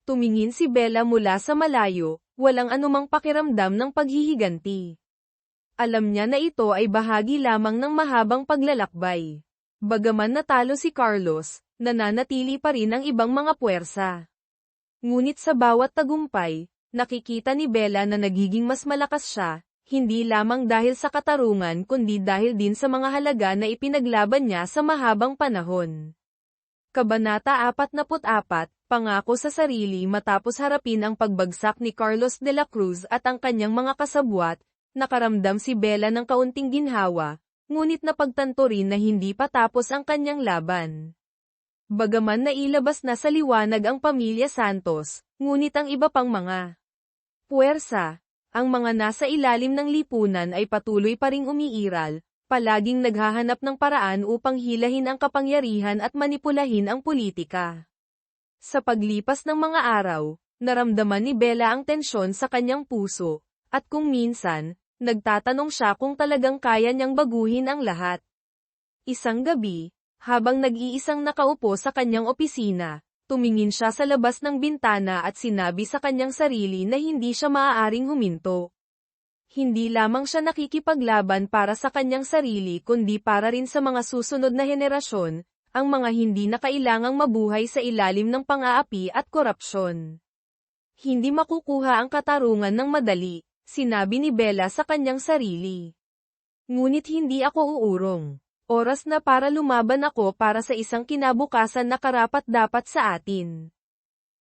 Tumingin si Bella mula sa malayo, walang anumang pakiramdam ng paghihiganti. Alam niya na ito ay bahagi lamang ng mahabang paglalakbay. Bagaman natalo si Carlos, nananatili pa rin ang ibang mga puwersa. Ngunit sa bawat tagumpay, nakikita ni Bella na nagiging mas malakas siya, hindi lamang dahil sa katarungan kundi dahil din sa mga halaga na ipinaglaban niya sa mahabang panahon. Kabanata 44, Pangako sa sarili. Matapos harapin ang pagbagsak ni Carlos de la Cruz at ang kanyang mga kasabwat, nakaramdam si Bella ng kaunting ginhawa, ngunit napagtanto rin na hindi pa tapos ang kanyang laban. Bagaman nailabas na sa liwanag ang pamilya Santos, ngunit ang iba pang mga puwersa, ang mga nasa ilalim ng lipunan ay patuloy pa ring umiiral, palaging naghahanap ng paraan upang hilahin ang kapangyarihan at manipulahin ang politika. Sa paglipas ng mga araw, naramdaman ni Bella ang tensyon sa kanyang puso, at kung minsan, nagtatanong siya kung talagang kaya niyang baguhin ang lahat. Isang gabi, habang nag-iisang nakaupo sa kanyang opisina, tumingin siya sa labas ng bintana at sinabi sa kanyang sarili na hindi siya maaaring huminto. Hindi lamang siya nakikipaglaban para sa kanyang sarili kundi para rin sa mga susunod na henerasyon, ang mga hindi na kailangang mabuhay sa ilalim ng pang-aapi at korupsyon. Hindi makukuha ang katarungan ng madali, sinabi ni Bella sa kanyang sarili. Ngunit hindi ako uurong. Oras na para lumaban ako para sa isang kinabukasan na karapat-dapat sa atin.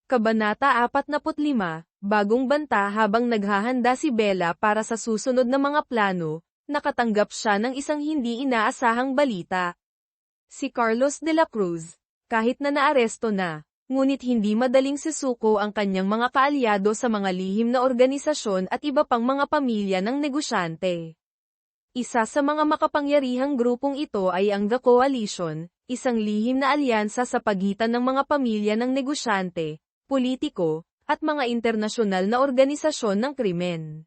Kabanata 45, Bagong banta. Habang naghahanda si Bella para sa susunod na mga plano, nakatanggap siya ng isang hindi inaasahang balita. Si Carlos de la Cruz, kahit na naaresto na, ngunit hindi madaling sisuko ang kanyang mga kaalyado sa mga lihim na organisasyon at iba pang mga pamilya ng negosyante. Isa sa mga makapangyarihang grupong ito ay ang The Coalition, isang lihim na alyansa sa pagitan ng mga pamilya ng negosyante, politiko, at mga internasyonal na organisasyon ng krimen.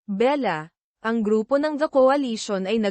Bella, ang grupo ng The Coalition ay